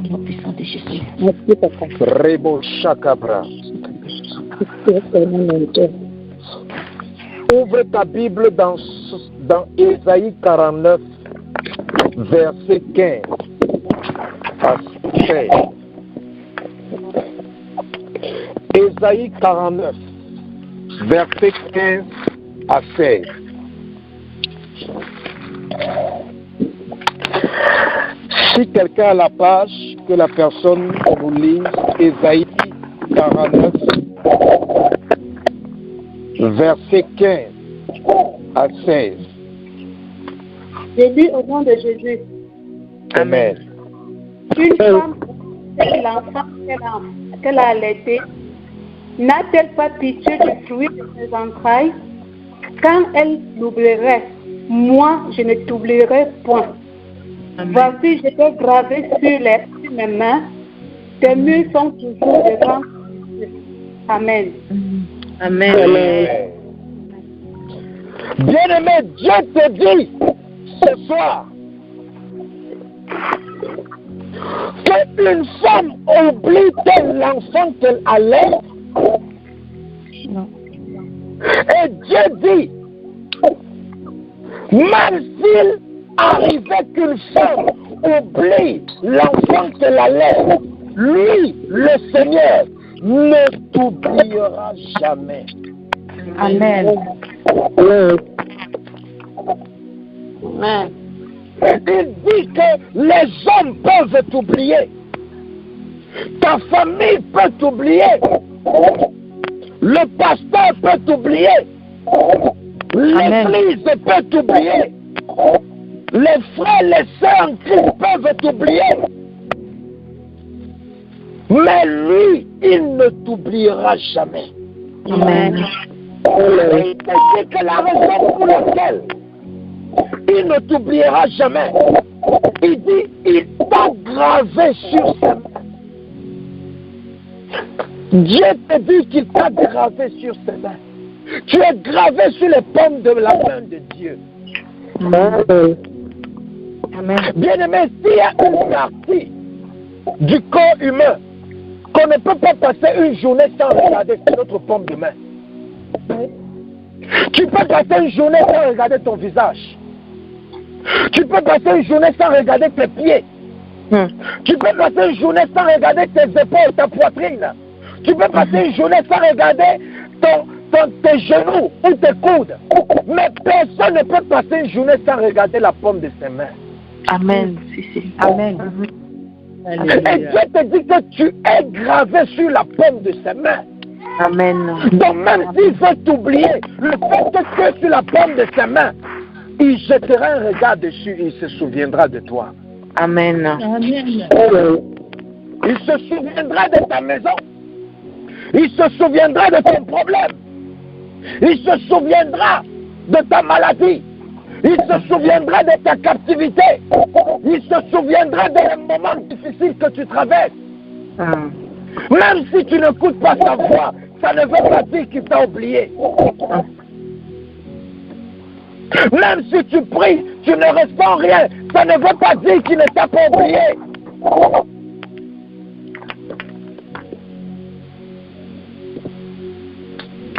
Au nom puissant de Jésus. Merci, papa. Rebo Shakabra. Ouvre ta Bible dans Ésaïe 49, verset 15 à 16. Ésaïe 49, verset 15 à 16. Si quelqu'un a la page, que la personne nous lise Ésaïe 49, verset 15 à 16. Je lis au nom de Jésus. Amen. Une femme, l'enfant qu'elle a allaité, n'a-t-elle pas pitié du fruit de ses entrailles? Quand elle l'oublierait, moi je ne t'oublierai point. Amen. Voici, je t'ai gravé sur mes mains, tes murs sont toujours devant. Amen. Amen. Amen. Bien-aimé, Dieu te dit ce soir qu'une femme oublie-t-elle l'enfant qu'elle allait? Non. Et Dieu dit, même s'il arrivait qu'une femme oublie l'enfant qu'elle allait, lui, le Seigneur, ne t'oubliera jamais. Amen. Amen. Il dit que les hommes peuvent t'oublier. Ta famille peut t'oublier. Le pasteur peut t'oublier. L'église peut t'oublier. Les frères, les sœurs en Christ peuvent t'oublier. Mais lui, il ne t'oubliera jamais. Amen. Il te dit que la raison pour laquelle il ne t'oubliera jamais, il dit, il t'a gravé sur ses mains. Dieu te dit qu'il t'a gravé sur ses mains. Tu es gravé sur les paumes de la main de Dieu. Amen. Bien-aimé, s'il y a une partie du corps humain qu'on ne peut pas passer une journée sans regarder, c'est notre paume de main. Tu peux passer une journée sans regarder ton visage. Tu peux passer une journée sans regarder tes pieds. Tu peux passer une journée sans regarder tes épaules, ta poitrine. Tu peux passer une journée sans regarder tes genoux ou tes coudes. Mais personne ne peut passer une journée sans regarder la paume de ses mains. Amen. Amen. Et Dieu te dit que tu es gravé sur la paume de ses mains. Amen. Donc même s'il veut t'oublier, le fait que tu es sur la paume de ses mains, il jettera un regard dessus et il se souviendra de toi. Amen. Il se souviendra de ta maison. Il se souviendra de ton problème. Il se souviendra de ta maladie. Il se souviendra de ta captivité. Il se souviendra des moments difficiles que tu traverses. Même si tu n'écoutes pas sa voix, ça ne veut pas dire qu'il t'a oublié. Même si tu pries, tu ne ressens rien, ça ne veut pas dire qu'il ne t'a pas oublié.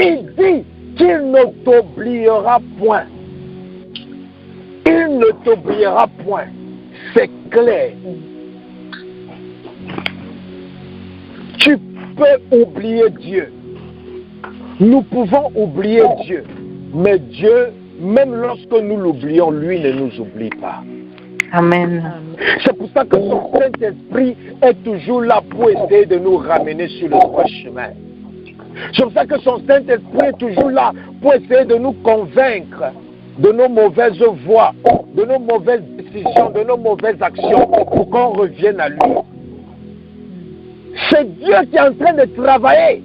Il dit qu'il ne t'oubliera point. Il ne t'oubliera point. C'est clair. Tu peux oublier Dieu. Nous pouvons oublier Dieu. Mais Dieu, même lorsque nous l'oublions, lui ne nous oublie pas. Amen. C'est pour ça que son Saint-Esprit est toujours là pour essayer de nous ramener sur le droit chemin. C'est pour ça que son Saint-Esprit est toujours là pour essayer de nous convaincre de nos mauvaises voies, de nos mauvaises décisions, de nos mauvaises actions, pour qu'on revienne à lui. C'est Dieu qui est en train de travailler.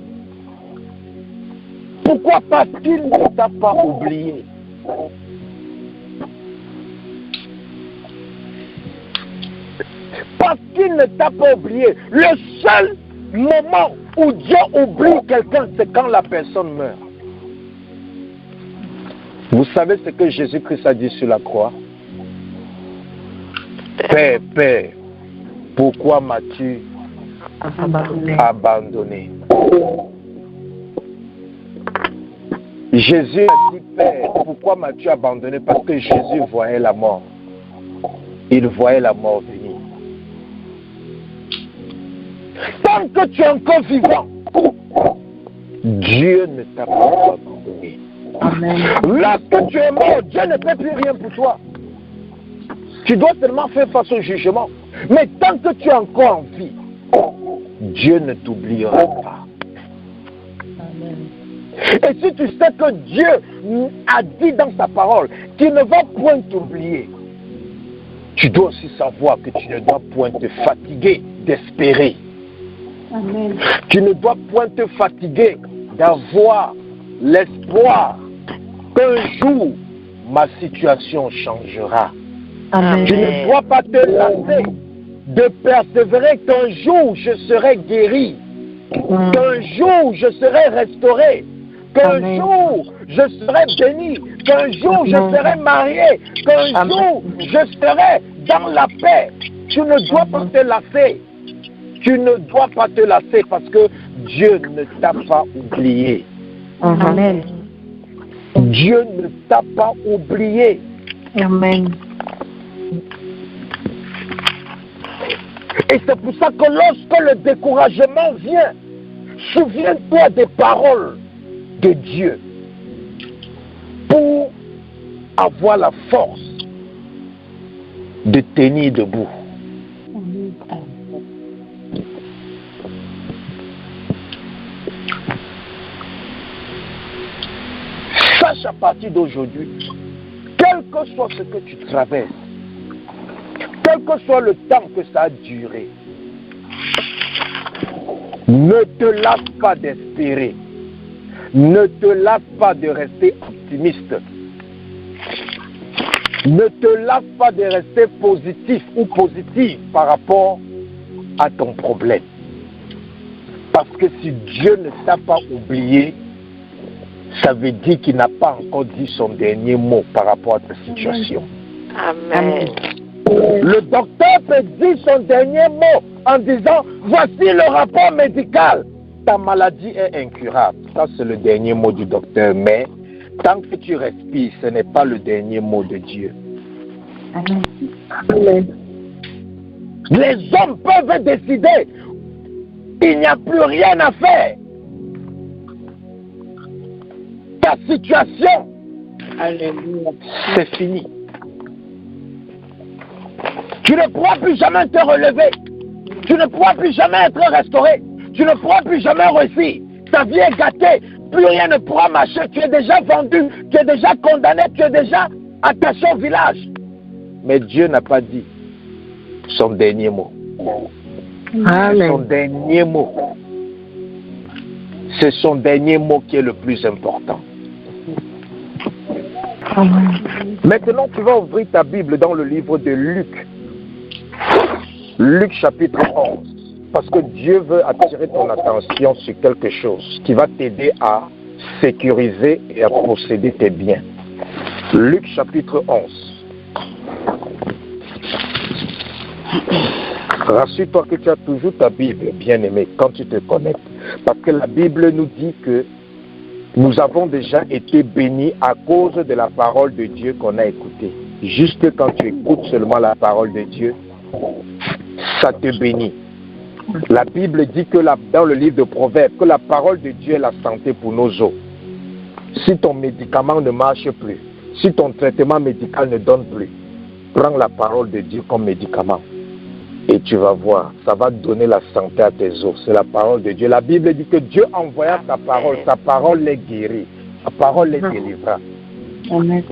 Pourquoi? Parce qu'il ne t'a pas oublié. Parce qu'il ne t'a pas oublié. Le seul moment où Dieu oublie quelqu'un, c'est quand la personne meurt. Vous savez ce que Jésus-Christ a dit sur la croix? Père, Père, Pourquoi m'as-tu abandonné? Jésus a dit, Père, pourquoi m'as-tu abandonné? Parce que Jésus voyait la mort. Il voyait la mort venir. Tant que tu es encore vivant, Dieu ne t'a pas abandonné. Amen. Lorsque tu es mort, Dieu ne fait plus rien pour toi. Tu dois seulement faire face au jugement. Mais tant que tu es encore en vie, Dieu ne t'oubliera pas. Amen. Et si tu sais que Dieu a dit dans sa parole qu'il ne va point t'oublier, tu dois aussi savoir que tu ne dois point te fatiguer d'espérer. Amen. Tu ne dois point te fatiguer d'avoir l'espoir qu'un jour ma situation changera. Amen. Tu ne dois pas te lasser de persévérer qu'un jour je serai guéri, qu'un jour je serai restauré, qu'un Amen. jour je serai béni, qu'un jour je serai marié, qu'un Amen. jour je serai dans la paix. Tu ne dois pas te lasser. Tu ne dois pas te lasser parce que Dieu ne t'a pas oublié. Amen. Dieu ne t'a pas oublié. Amen. Et c'est pour ça que lorsque le découragement vient, souviens-toi des paroles de Dieu pour avoir la force de tenir debout. Sache à partir d'aujourd'hui, quel que soit ce que tu traverses, quel que soit le temps que ça a duré, ne te lasse pas d'espérer, ne te lasse pas de rester optimiste, ne te lasse pas de rester positif ou positive par rapport à ton problème. Parce que si Dieu ne t'a pas oublié, ça veut dire qu'il n'a pas encore dit son dernier mot par rapport à ta situation. Amen. Le docteur peut dire son dernier mot en disant « Voici le rapport médical. Ta maladie est incurable. » Ça, c'est le dernier mot du docteur. Mais tant que tu respires, ce n'est pas le dernier mot de Dieu. Amen. Amen. Les hommes peuvent décider. Il n'y a plus rien à faire. Ta situation, Alléluia. c'est fini. Tu ne pourras plus jamais te relever. Tu ne pourras plus jamais être restauré. Tu ne pourras plus jamais réussir. Ta vie est gâtée. Plus rien ne pourra marcher. Tu es déjà vendu. Tu es déjà condamné. Tu es déjà attaché au village. Mais Dieu n'a pas dit son dernier mot. Son Amen. dernier mot. C'est son dernier mot qui est le plus important. Amen. Maintenant, tu vas ouvrir ta Bible dans le livre de Luc. Luc chapitre 11. Parce que Dieu veut attirer ton attention sur quelque chose qui va t'aider à sécuriser et à posséder tes biens. Luc chapitre 11. Rassure-toi que tu as toujours ta Bible, bien-aimé, quand tu te connectes. Parce que la Bible nous dit que nous avons déjà été bénis à cause de la parole de Dieu qu'on a écoutée. Juste quand tu écoutes seulement la parole de Dieu, ça te bénit. La Bible dit que dans le livre de Proverbes, que la parole de Dieu est la santé pour nos os. Si ton médicament ne marche plus, si ton traitement médical ne donne plus, prends la parole de Dieu comme médicament. Et tu vas voir, ça va donner la santé à tes os. C'est la parole de Dieu. La Bible dit que Dieu envoya sa parole les guérit, sa parole les délivra. Amen.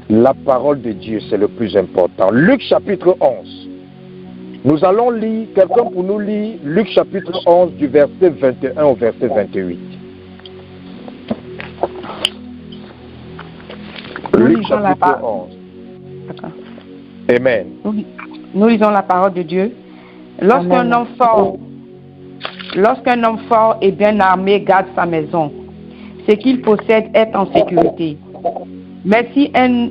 La parole de Dieu, c'est le plus important. Luc chapitre 11. Nous allons lire, quelqu'un pour nous lire Luc chapitre 11 du verset 21 au verset 28. Luc chapitre 11. D'accord. Amen. Nous lisons la parole de Dieu. Lorsqu'un homme fort et bien armé garde sa maison, ce qu'il possède est en sécurité. Mais si un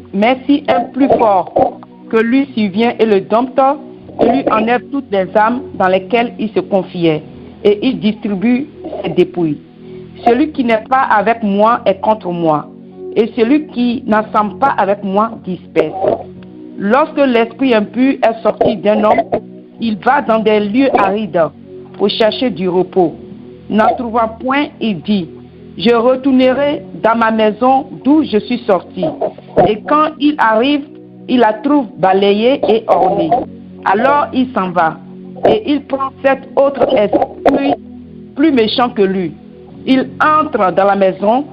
plus fort que lui survient et le dompte, et lui enlève toutes les âmes dans lesquelles il se confiait, et il distribue ses dépouilles. Celui qui n'est pas avec moi est contre moi, et celui qui n'assemble pas avec moi disperse. Lorsque l'esprit impur est sorti d'un homme, il va dans des lieux arides pour chercher du repos. N'en trouvant point, il dit: je retournerai dans ma maison d'où je suis sorti. Et quand il arrive, il la trouve balayée et ornée. Alors il s'en va, et il prend cet autre esprit plus méchant que lui. Il entre dans la maison,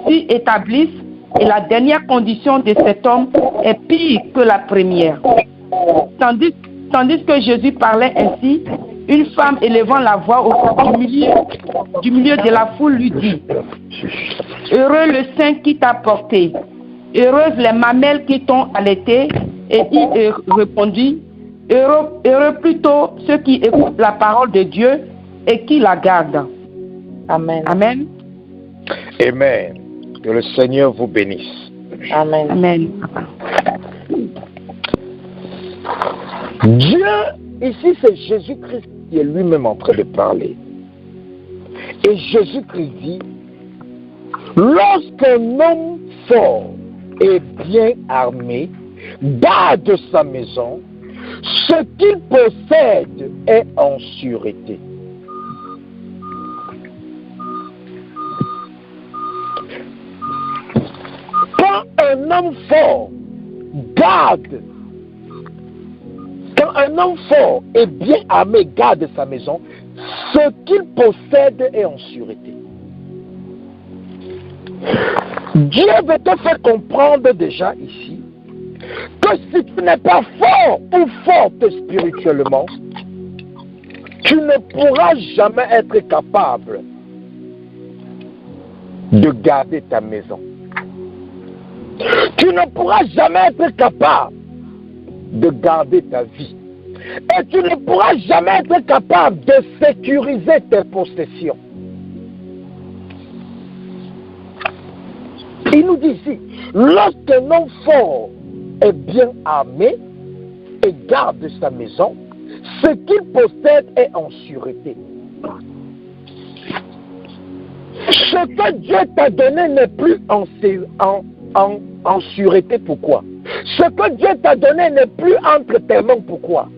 s'y établissent, et la dernière condition de cet homme est pire que la première. Tandis que Jésus parlait ainsi, une femme élevant la voix du milieu de la foule lui dit: heureux le sein qui t'a porté, heureuses les mamelles qui t'ont allaité. Et il répondit: heureux plutôt ceux qui écoutent la parole de Dieu et qui la gardent. Amen. Amen. Amen. Que le Seigneur vous bénisse. Amen. Amen. Dieu, ici c'est Jésus-Christ qui est lui-même en train de parler. Et Jésus-Christ dit: lorsqu'un homme fort et bien armé garde sa maison, ce qu'il possède est en sûreté. Quand un homme fort et bien armé garde sa maison, ce qu'il possède est en sûreté. Dieu veut te faire comprendre déjà ici que si tu n'es pas fort ou forte spirituellement, tu ne pourras jamais être capable de garder ta maison. Tu ne pourras jamais être capable de garder ta vie. Et tu ne pourras jamais être capable de sécuriser tes possessions. Il nous dit ici, lorsqu'un homme fort est bien armé et garde sa maison, ce qu'il possède est en sûreté. Ce que Dieu t'a donné n'est plus en sûreté. Pourquoi? Ce que Dieu t'a donné n'est plus entre tes mains. Pourquoi?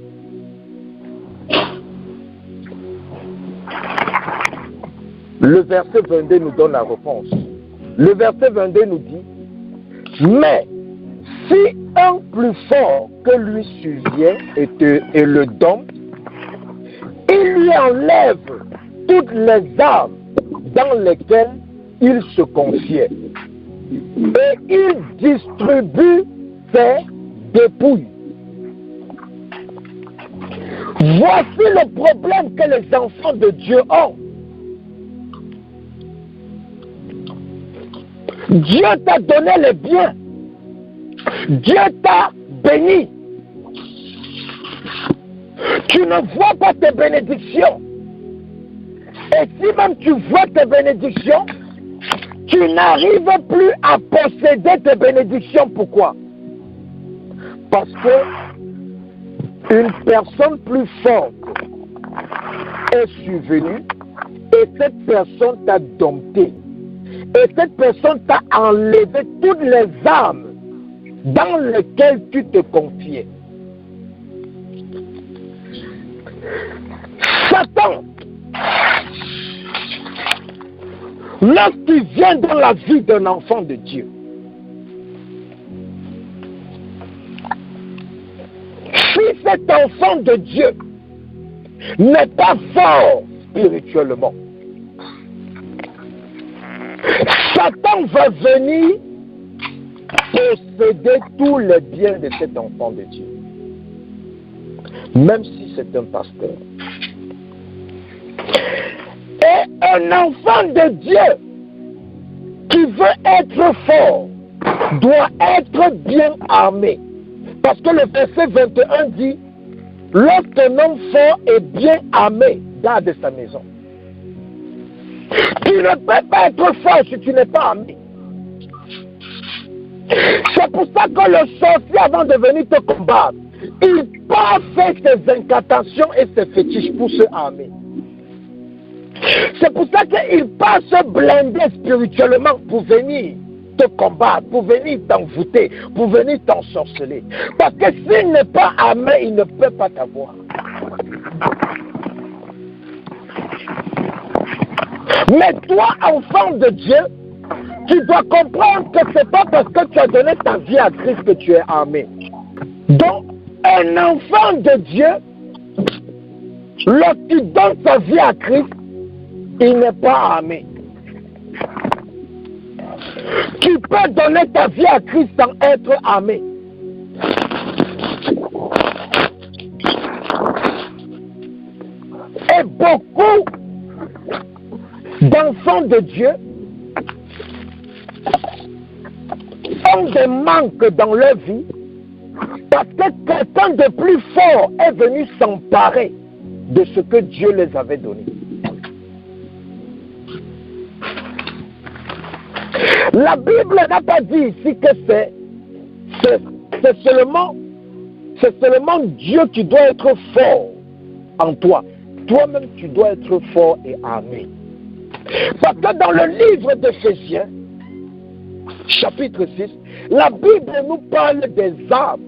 Le verset 22 nous donne la réponse. Le verset 22 nous dit: mais si un plus fort que lui survient et le dompte, il lui enlève toutes les armes dans lesquelles il se confiait et il distribue ses dépouilles. Voici le problème que les enfants de Dieu ont. Dieu t'a donné le bien. Dieu t'a béni. Tu ne vois pas tes bénédictions. Et si même tu vois tes bénédictions, tu n'arrives plus à posséder tes bénédictions. Pourquoi? Parce que une personne plus forte est survenue et cette personne t'a dompté. Et cette personne t'a enlevé toutes les âmes dans lesquelles tu te confiais. Satan, lorsqu'il vient dans la vie d'un enfant de Dieu, si cet enfant de Dieu n'est pas fort spirituellement, Satan va venir posséder tous les biens de cet enfant de Dieu. Même si c'est un pasteur. Et un enfant de Dieu qui veut être fort doit être bien armé. Parce que le verset 21 dit: lorsqu'un homme fort est bien armé, garde sa maison. Tu ne peux pas être fort si tu n'es pas armé. C'est pour ça que le sorcier, avant de venir te combattre, il n'a pas fait ses incantations et ses fétiches pour se armer. C'est pour ça qu'il pas se blinder spirituellement pour venir te combattre, pour venir t'envoûter, pour venir t'ensorceler. Parce que s'il n'est pas armé, il ne peut pas t'avoir. Mais toi, enfant de Dieu, tu dois comprendre que ce n'est pas parce que tu as donné ta vie à Christ que tu es armé. Donc, un enfant de Dieu, lorsqu'il donne sa vie à Christ, il n'est pas armé. Tu peux donner ta vie à Christ sans être armé. Et beaucoup d'enfants de Dieu ont des manques dans leur vie parce que quelqu'un de plus fort est venu s'emparer de ce que Dieu les avait donné. La Bible n'a pas dit ici que c'est seulement Dieu qui doit être fort en toi. Toi-même, tu dois être fort et armé. Parce que dans le livre d'Éphésiens, chapitre 6, la Bible nous parle des armes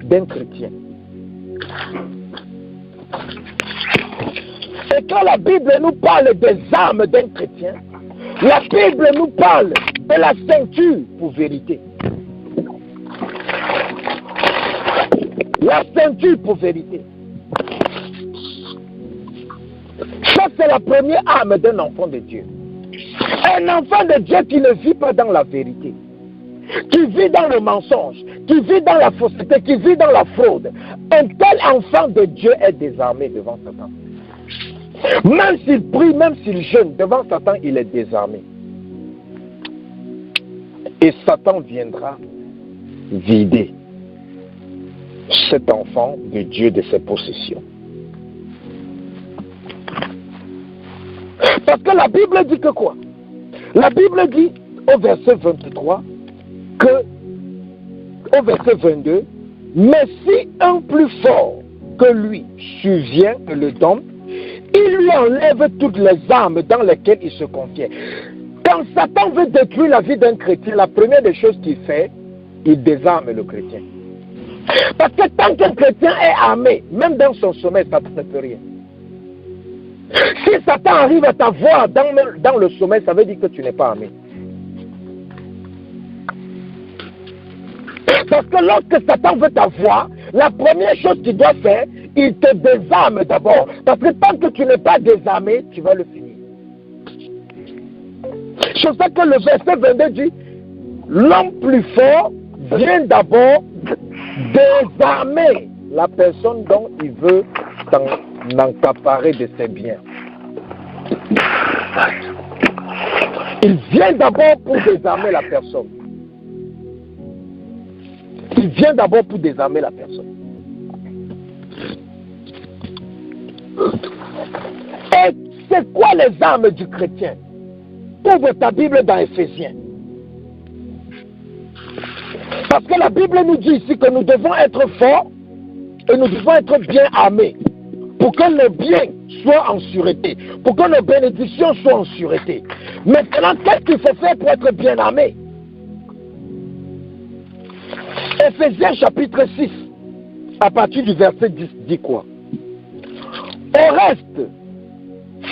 d'un chrétien. Et quand la Bible nous parle des armes d'un chrétien, la Bible nous parle de la ceinture pour vérité. La ceinture pour vérité. Ça, c'est la première arme d'un enfant de Dieu. Un enfant de Dieu qui ne vit pas dans la vérité, qui vit dans le mensonge, qui vit dans la fausseté, qui vit dans la fraude. Un tel enfant de Dieu est désarmé devant Satan. Même s'il prie, même s'il jeûne, devant Satan, il est désarmé. Et Satan viendra vider cet enfant de Dieu de ses possessions. Parce que la Bible dit que quoi? La Bible dit au verset 23 que, au verset 22, mais si un plus fort que lui survient et le dompte, il lui enlève toutes les armes dans lesquelles il se confiait. Quand Satan veut détruire la vie d'un chrétien, la première des choses qu'il fait, il désarme le chrétien. Parce que tant qu'un chrétien est armé, même dans son sommeil, Satan ne peut rien. Si Satan arrive à t'avoir dans le sommeil, ça veut dire que tu n'es pas armé. Parce que lorsque Satan veut t'avoir, la première chose qu'il doit faire, il te désarme d'abord. Parce que tant que tu n'es pas désarmé, tu vas le finir. C'est ça que le verset 22 dit, l'homme plus fort vient d'abord désarmer la personne dont il veut s'en accaparer de ses biens. Il vient d'abord pour désarmer la personne. Il vient d'abord pour désarmer la personne. Et c'est quoi les armes du chrétien? Ouvre ta Bible dans Éphésiens. Parce que la Bible nous dit ici que nous devons être forts et nous devons être bien armés pour que nos biens soient en sûreté, pour que nos bénédictions soient en sûreté. Maintenant, qu'est-ce qu'il faut faire pour être bien armé? Éphésiens chapitre 6, à partir du verset 10, dit quoi? Au reste,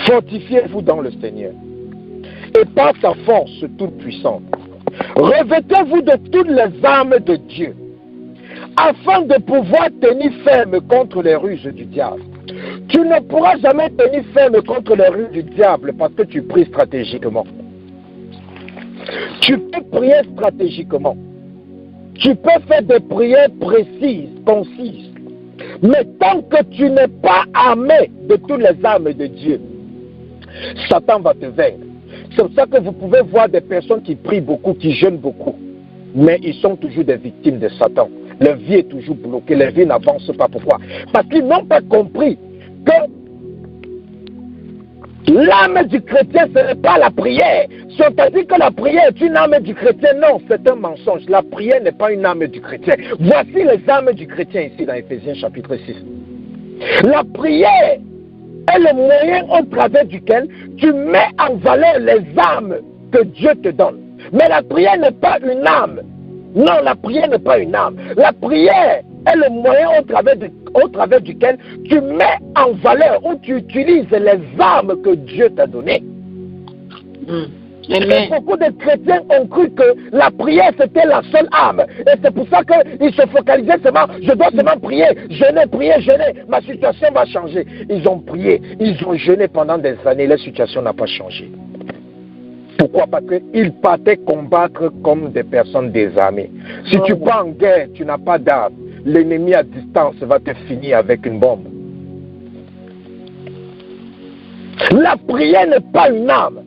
fortifiez-vous dans le Seigneur et par sa force toute puissante. Revêtez-vous de toutes les armes de Dieu, afin de pouvoir tenir ferme contre les ruses du diable. Tu ne pourras jamais tenir ferme contre les ruses du diable parce que tu pries stratégiquement. Tu peux prier stratégiquement. Tu peux faire des prières précises, concises. Mais tant que tu n'es pas armé de toutes les armes de Dieu, Satan va te vaincre. C'est pour ça que vous pouvez voir des personnes qui prient beaucoup, qui jeûnent beaucoup, mais ils sont toujours des victimes de Satan. Leur vie est toujours bloquée, leur vie n'avance pas. Pourquoi? Parce qu'ils n'ont pas compris que L'âme du chrétien, ce n'est pas la prière. Si on t'a dit que la prière est une âme du chrétien, non, c'est un mensonge. La prière n'est pas une âme du chrétien. Voici les âmes du chrétien ici dans Éphésiens chapitre 6. La prière est le moyen au travers duquel tu mets en valeur les âmes que Dieu te donne. Mais la prière n'est pas une âme. Non, la prière n'est pas une âme. La prière est le moyen au travers duquel tu mets en valeur ou tu utilises les âmes que Dieu t'a données. Et beaucoup de chrétiens ont cru que la prière c'était la seule âme. Et c'est pour ça qu'ils se focalisaient seulement, je dois seulement prier, jeûner, ma situation va changer. Ils ont prié, ils ont jeûné pendant des années, leur situation n'a pas changé. Pourquoi? Parce qu'ils partaient combattre comme des personnes désarmées. Si tu pars en guerre, tu n'as pas d'arme. L'ennemi à distance va te finir avec une bombe. La prière n'est pas une âme.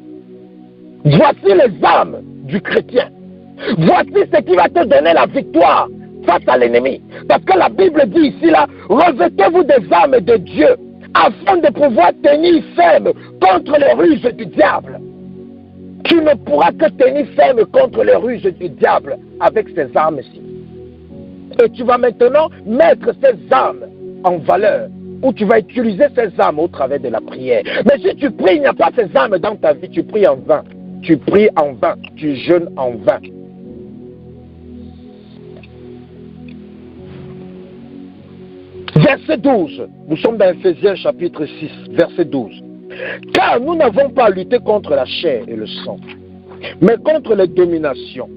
Voici les âmes du chrétien. Voici ce qui va te donner la victoire face à l'ennemi. Parce que la Bible dit ici là, revêtez-vous des armes de Dieu afin de pouvoir tenir ferme contre les ruses du diable. Tu ne pourras que tenir ferme contre les ruses du diable avec ces armes-ci. Et tu vas maintenant mettre ces armes en valeur, ou tu vas utiliser ces armes au travers de la prière. Mais si tu pries, il n'y a pas ces armes dans ta vie, tu pries en vain. Tu pries en vain, tu jeûnes en vain. Verset 12, nous sommes dans Éphésiens chapitre 6, verset 12. Car nous n'avons pas à lutter contre la chair et le sang, mais contre les dominations,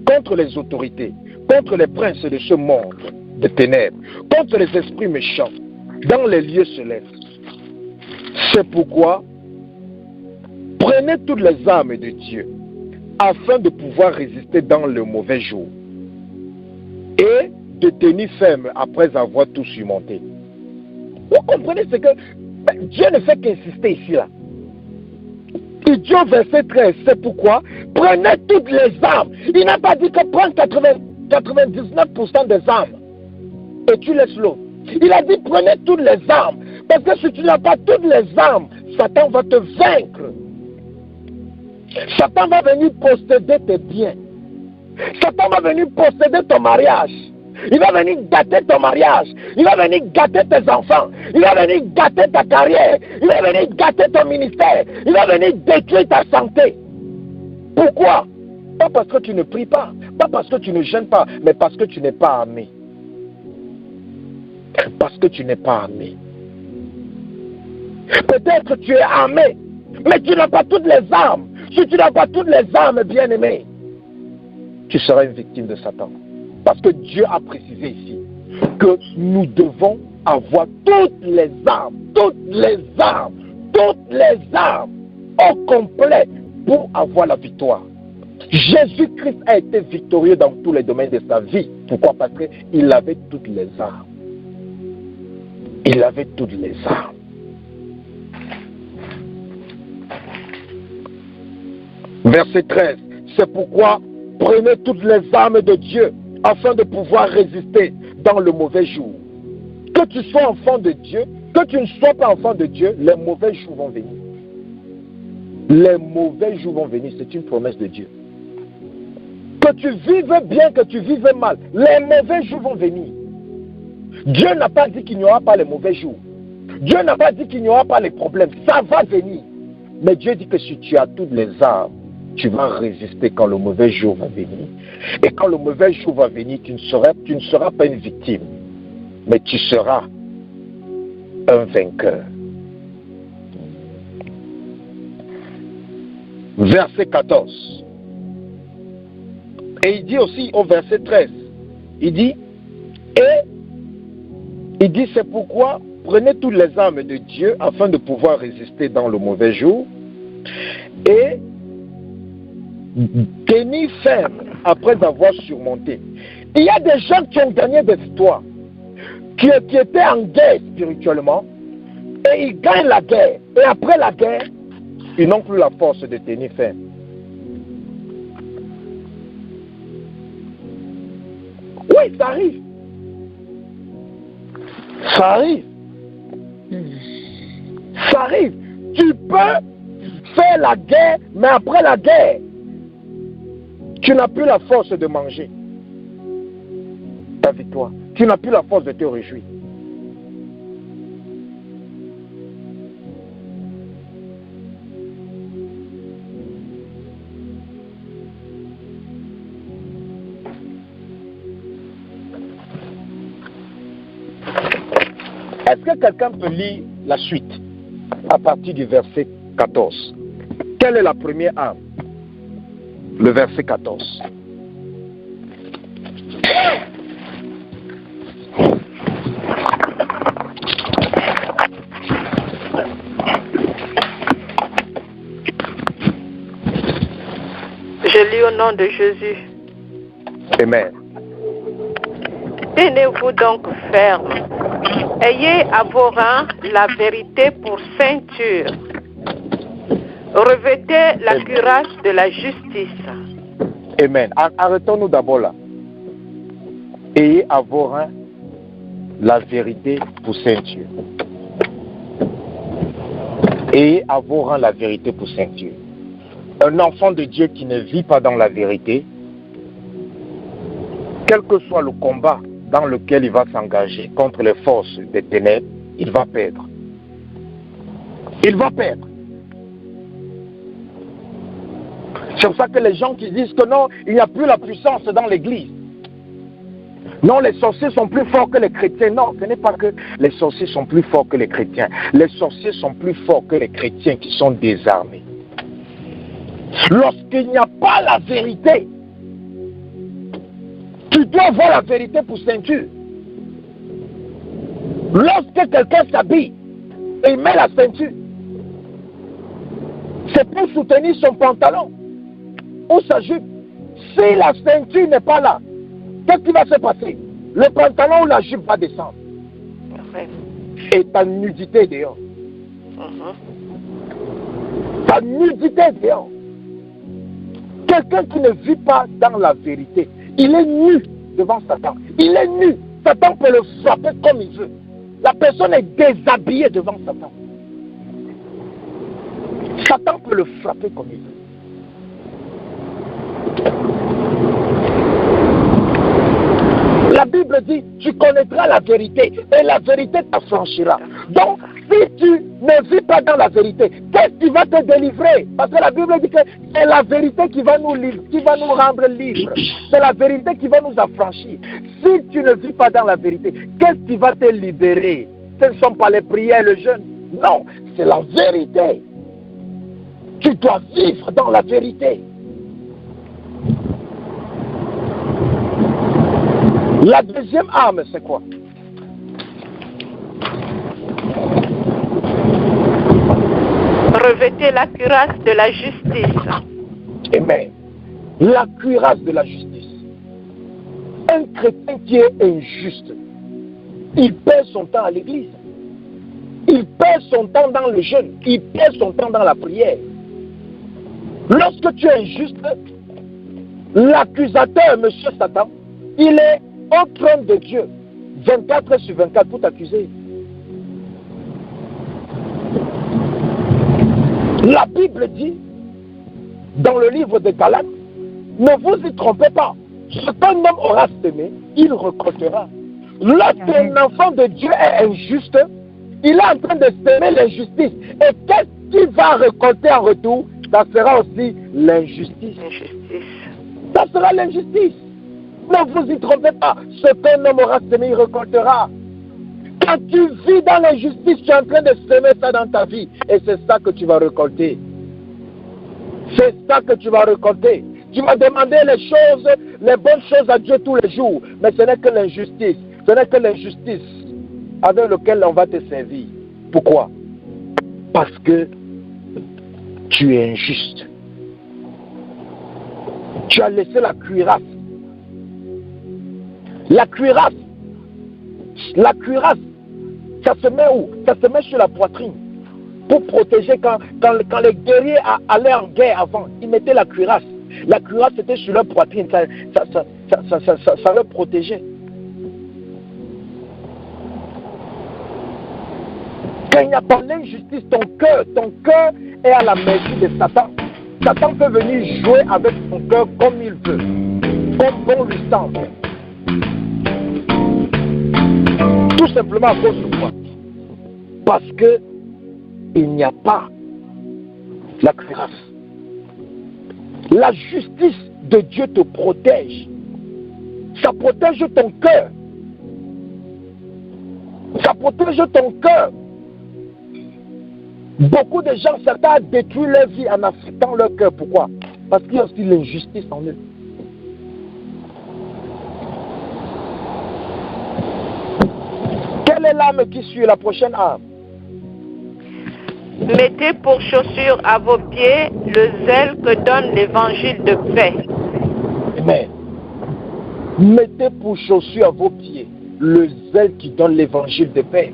contre les autorités, contre les princes de ce monde de ténèbres, contre les esprits méchants, dans les lieux célestes. C'est pourquoi, prenez toutes les armes de Dieu, afin de pouvoir résister dans le mauvais jour, et de tenir ferme après avoir tout surmonté. Vous comprenez ce que Dieu ne fait qu'insister ici là. Il dit au verset 13, c'est pourquoi prenez toutes les armes. Il n'a pas dit que prends 99% des armes et tu laisses l'autre. Il a dit prenez toutes les armes. Parce que si tu n'as pas toutes les armes, Satan va te vaincre. Satan va venir posséder tes biens. Satan va venir posséder ton mariage. Il va venir gâter ton mariage. Il va venir gâter tes enfants. Il va venir gâter ta carrière. Il va venir gâter ton ministère. Il va venir détruire ta santé. Pourquoi? Pas parce que tu ne pries pas. Pas parce que tu ne jeûnes pas. Mais parce que tu n'es pas armé. Parce que tu n'es pas armé. Peut-être tu es armé. Mais tu n'as pas toutes les armes. Si tu n'as pas toutes les armes, bien-aimé, tu seras une victime de Satan. Parce que Dieu a précisé ici que nous devons avoir toutes les armes au complet pour avoir la victoire. Jésus-Christ a été victorieux dans tous les domaines de sa vie. Pourquoi? Parce qu'il avait toutes les armes. Il avait toutes les armes. Verset 13. C'est pourquoi prenez toutes les armes de Dieu afin de pouvoir résister dans le mauvais jour. Que tu sois enfant de Dieu, que tu ne sois pas enfant de Dieu, les mauvais jours vont venir. Les mauvais jours vont venir, c'est une promesse de Dieu. Que tu vives bien, que tu vives mal, les mauvais jours vont venir. Dieu n'a pas dit qu'il n'y aura pas les mauvais jours. Dieu n'a pas dit qu'il n'y aura pas les problèmes. Ça va venir. Mais Dieu dit que si tu as toutes les armes, tu vas résister quand le mauvais jour va venir. Et quand le mauvais jour va venir, tu ne seras pas une victime, mais tu seras un vainqueur. Verset 14. Et il dit aussi au verset 13, il dit, c'est pourquoi prenez toutes les armes de Dieu afin de pouvoir résister dans le mauvais jour et tenir ferme après avoir surmonté. Il y a des gens qui ont gagné des victoires, qui étaient en guerre spirituellement, et ils gagnent la guerre. Et après la guerre, ils n'ont plus la force de tenir ferme. Oui, ça arrive. Ça arrive. Ça arrive. Tu peux la guerre, mais après la guerre, tu n'as plus la force de manger ta victoire. Tu n'as plus la force de te réjouir. Est-ce que quelqu'un peut lire la suite à partir du verset 14? Quelle est la première arme? Le verset 14. Je lis au nom de Jésus. Amen. Tenez-vous donc ferme. Ayez à vos rangs la vérité pour ceinture. Revêtez la cuirasse de la justice. Amen. Arrêtons-nous d'abord là. Ayez à vos rangs la vérité pour ceinture. Ayez à vos rangs la vérité pour ceinture. Un enfant de Dieu qui ne vit pas dans la vérité, quel que soit le combat dans lequel il va s'engager contre les forces des ténèbres, il va perdre. Il va perdre. C'est pour ça que les gens qui disent que non, il n'y a plus la puissance dans l'église. Non, les sorciers sont plus forts que les chrétiens. Non, ce n'est pas que les sorciers sont plus forts que les chrétiens. Les sorciers sont plus forts que les chrétiens qui sont désarmés. Lorsqu'il n'y a pas la vérité, tu dois avoir la vérité pour ceinture. Lorsque quelqu'un s'habille et il met la ceinture, c'est pour soutenir son pantalon ou sa jupe. Si la ceinture n'est pas là, qu'est-ce qui va se passer? Le pantalon ou la jupe va descendre. Et ta nudité dehors. Ta nudité dehors. Quelqu'un qui ne vit pas dans la vérité, il est nu devant Satan. Il est nu. Satan peut le frapper comme il veut. La personne est déshabillée devant Satan. Satan peut le frapper comme il veut. La Bible dit, tu connaîtras la vérité et la vérité t'affranchira. Donc, si tu ne vis pas dans la vérité, qu'est-ce qui va te délivrer? Parce que la Bible dit que c'est la vérité qui va nous rendre libres. C'est la vérité qui va nous affranchir. Si tu ne vis pas dans la vérité, qu'est-ce qui va te libérer? Ce ne sont pas les prières, le jeûne. Non, c'est la vérité. Tu dois vivre dans la vérité. La deuxième arme, c'est quoi? Revêtez la cuirasse de la justice. Amen. La cuirasse de la justice. Un chrétien qui est injuste, il perd son temps à l'église. Il perd son temps dans le jeûne. Il perd son temps dans la prière. Lorsque tu es injuste, l'accusateur, monsieur Satan, il est au trône de Dieu, 24 sur 24 pour t'accuser. La Bible dit, dans le livre de Galates, ne vous y trompez pas. Ce qu'un homme aura semé, il récoltera. Lorsqu'un enfant de Dieu est injuste, il est en train de semer l'injustice. Et qu'est-ce qu'il va récolter en retour? Ça sera aussi l'injustice. Ça sera l'injustice. Ne vous y trompez pas. Ce qu'un homme aura semé, il récoltera. Quand tu vis dans l'injustice, tu es en train de semer ça dans ta vie. Et c'est ça que tu vas récolter. C'est ça que tu vas récolter. Tu vas demander les bonnes choses à Dieu tous les jours. Mais ce n'est que l'injustice. Ce n'est que l'injustice avec laquelle on va te servir. Pourquoi? Parce que tu es injuste. Tu as laissé la cuirasse. La cuirasse, ça se met où? Ça se met sur la poitrine. Pour protéger quand les guerriers allaient en guerre avant, ils mettaient la cuirasse. La cuirasse était sur leur poitrine, ça leur protégeait. Quand il n'y a pas l'injustice, ton cœur est à la merci de Satan. Satan peut venir jouer avec ton cœur comme il veut, comme bon lui semble. Tout simplement à cause de quoi? Parce que il n'y a pas la grâce. La justice de Dieu te protège. Ça protège ton cœur. Ça protège ton cœur. Beaucoup de gens, Satan a détruit leur vie en affectant leur cœur. Pourquoi? Parce qu'il y a aussi l'injustice en eux. Quelle est l'âme qui suit la prochaine âme? Mettez pour chaussure à vos pieds le zèle que donne l'évangile de paix. Amen. Mettez pour chaussure à vos pieds le zèle qui donne l'évangile de paix.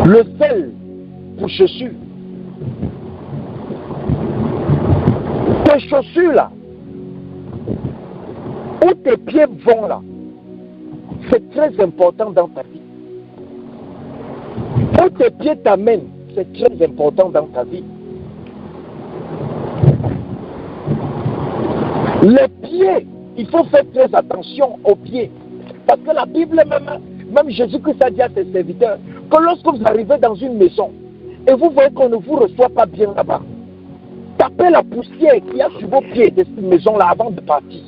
Le zèle pour chaussure. Tes chaussures là, où tes pieds vont là, c'est très important dans ta vie. Où tes pieds t'amènent, c'est très important dans ta vie. Les pieds, il faut faire très attention aux pieds. Parce que la Bible, même Jésus-Christ a dit à ses serviteurs, que lorsque vous arrivez dans une maison, et vous voyez qu'on ne vous reçoit pas bien là-bas, tapez la poussière qu'il y a sur vos pieds de cette maison-là avant de partir.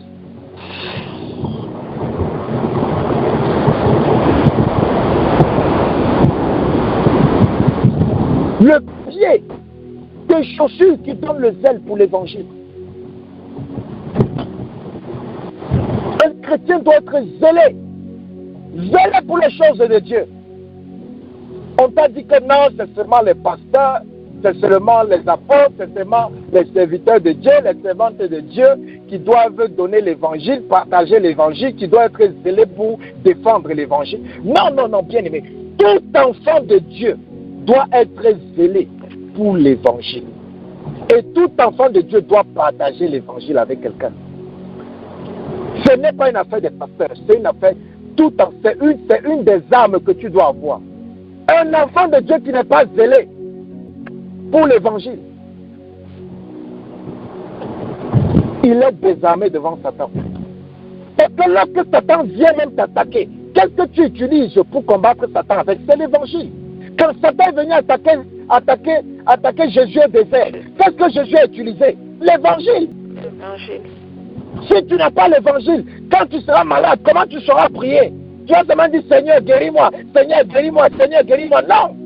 Le pied, tes chaussures qui donnent le zèle pour l'évangile. Un chrétien doit être zélé. Zélé pour les choses de Dieu. On t'a dit que non, c'est seulement les pasteurs, c'est seulement les apôtres, c'est seulement les serviteurs de Dieu, les servantes de Dieu qui doivent donner l'évangile, partager l'évangile, qui doivent être zélés pour défendre l'évangile. Non, non, non, bien aimé. Tout enfant de Dieu doit être zélé pour l'évangile. Et tout enfant de Dieu doit partager l'évangile avec quelqu'un. Ce n'est pas une affaire des pasteurs, c'est une affaire, c'est une des armes que tu dois avoir. Un enfant de Dieu qui n'est pas zélé pour l'évangile, il est désarmé devant Satan. Et que lorsque Satan vient même t'attaquer, qu'est-ce que tu utilises pour combattre Satan avec? C'est l'évangile. Quand Satan est venu attaquer Jésus au désert, qu'est-ce que Jésus a utilisé? L'évangile. Si tu n'as pas l'évangile, quand tu seras malade, comment tu sauras prier? Tu vas seulement dire Seigneur, guéris-moi, Seigneur, guéris-moi, Seigneur, guéris-moi. Non!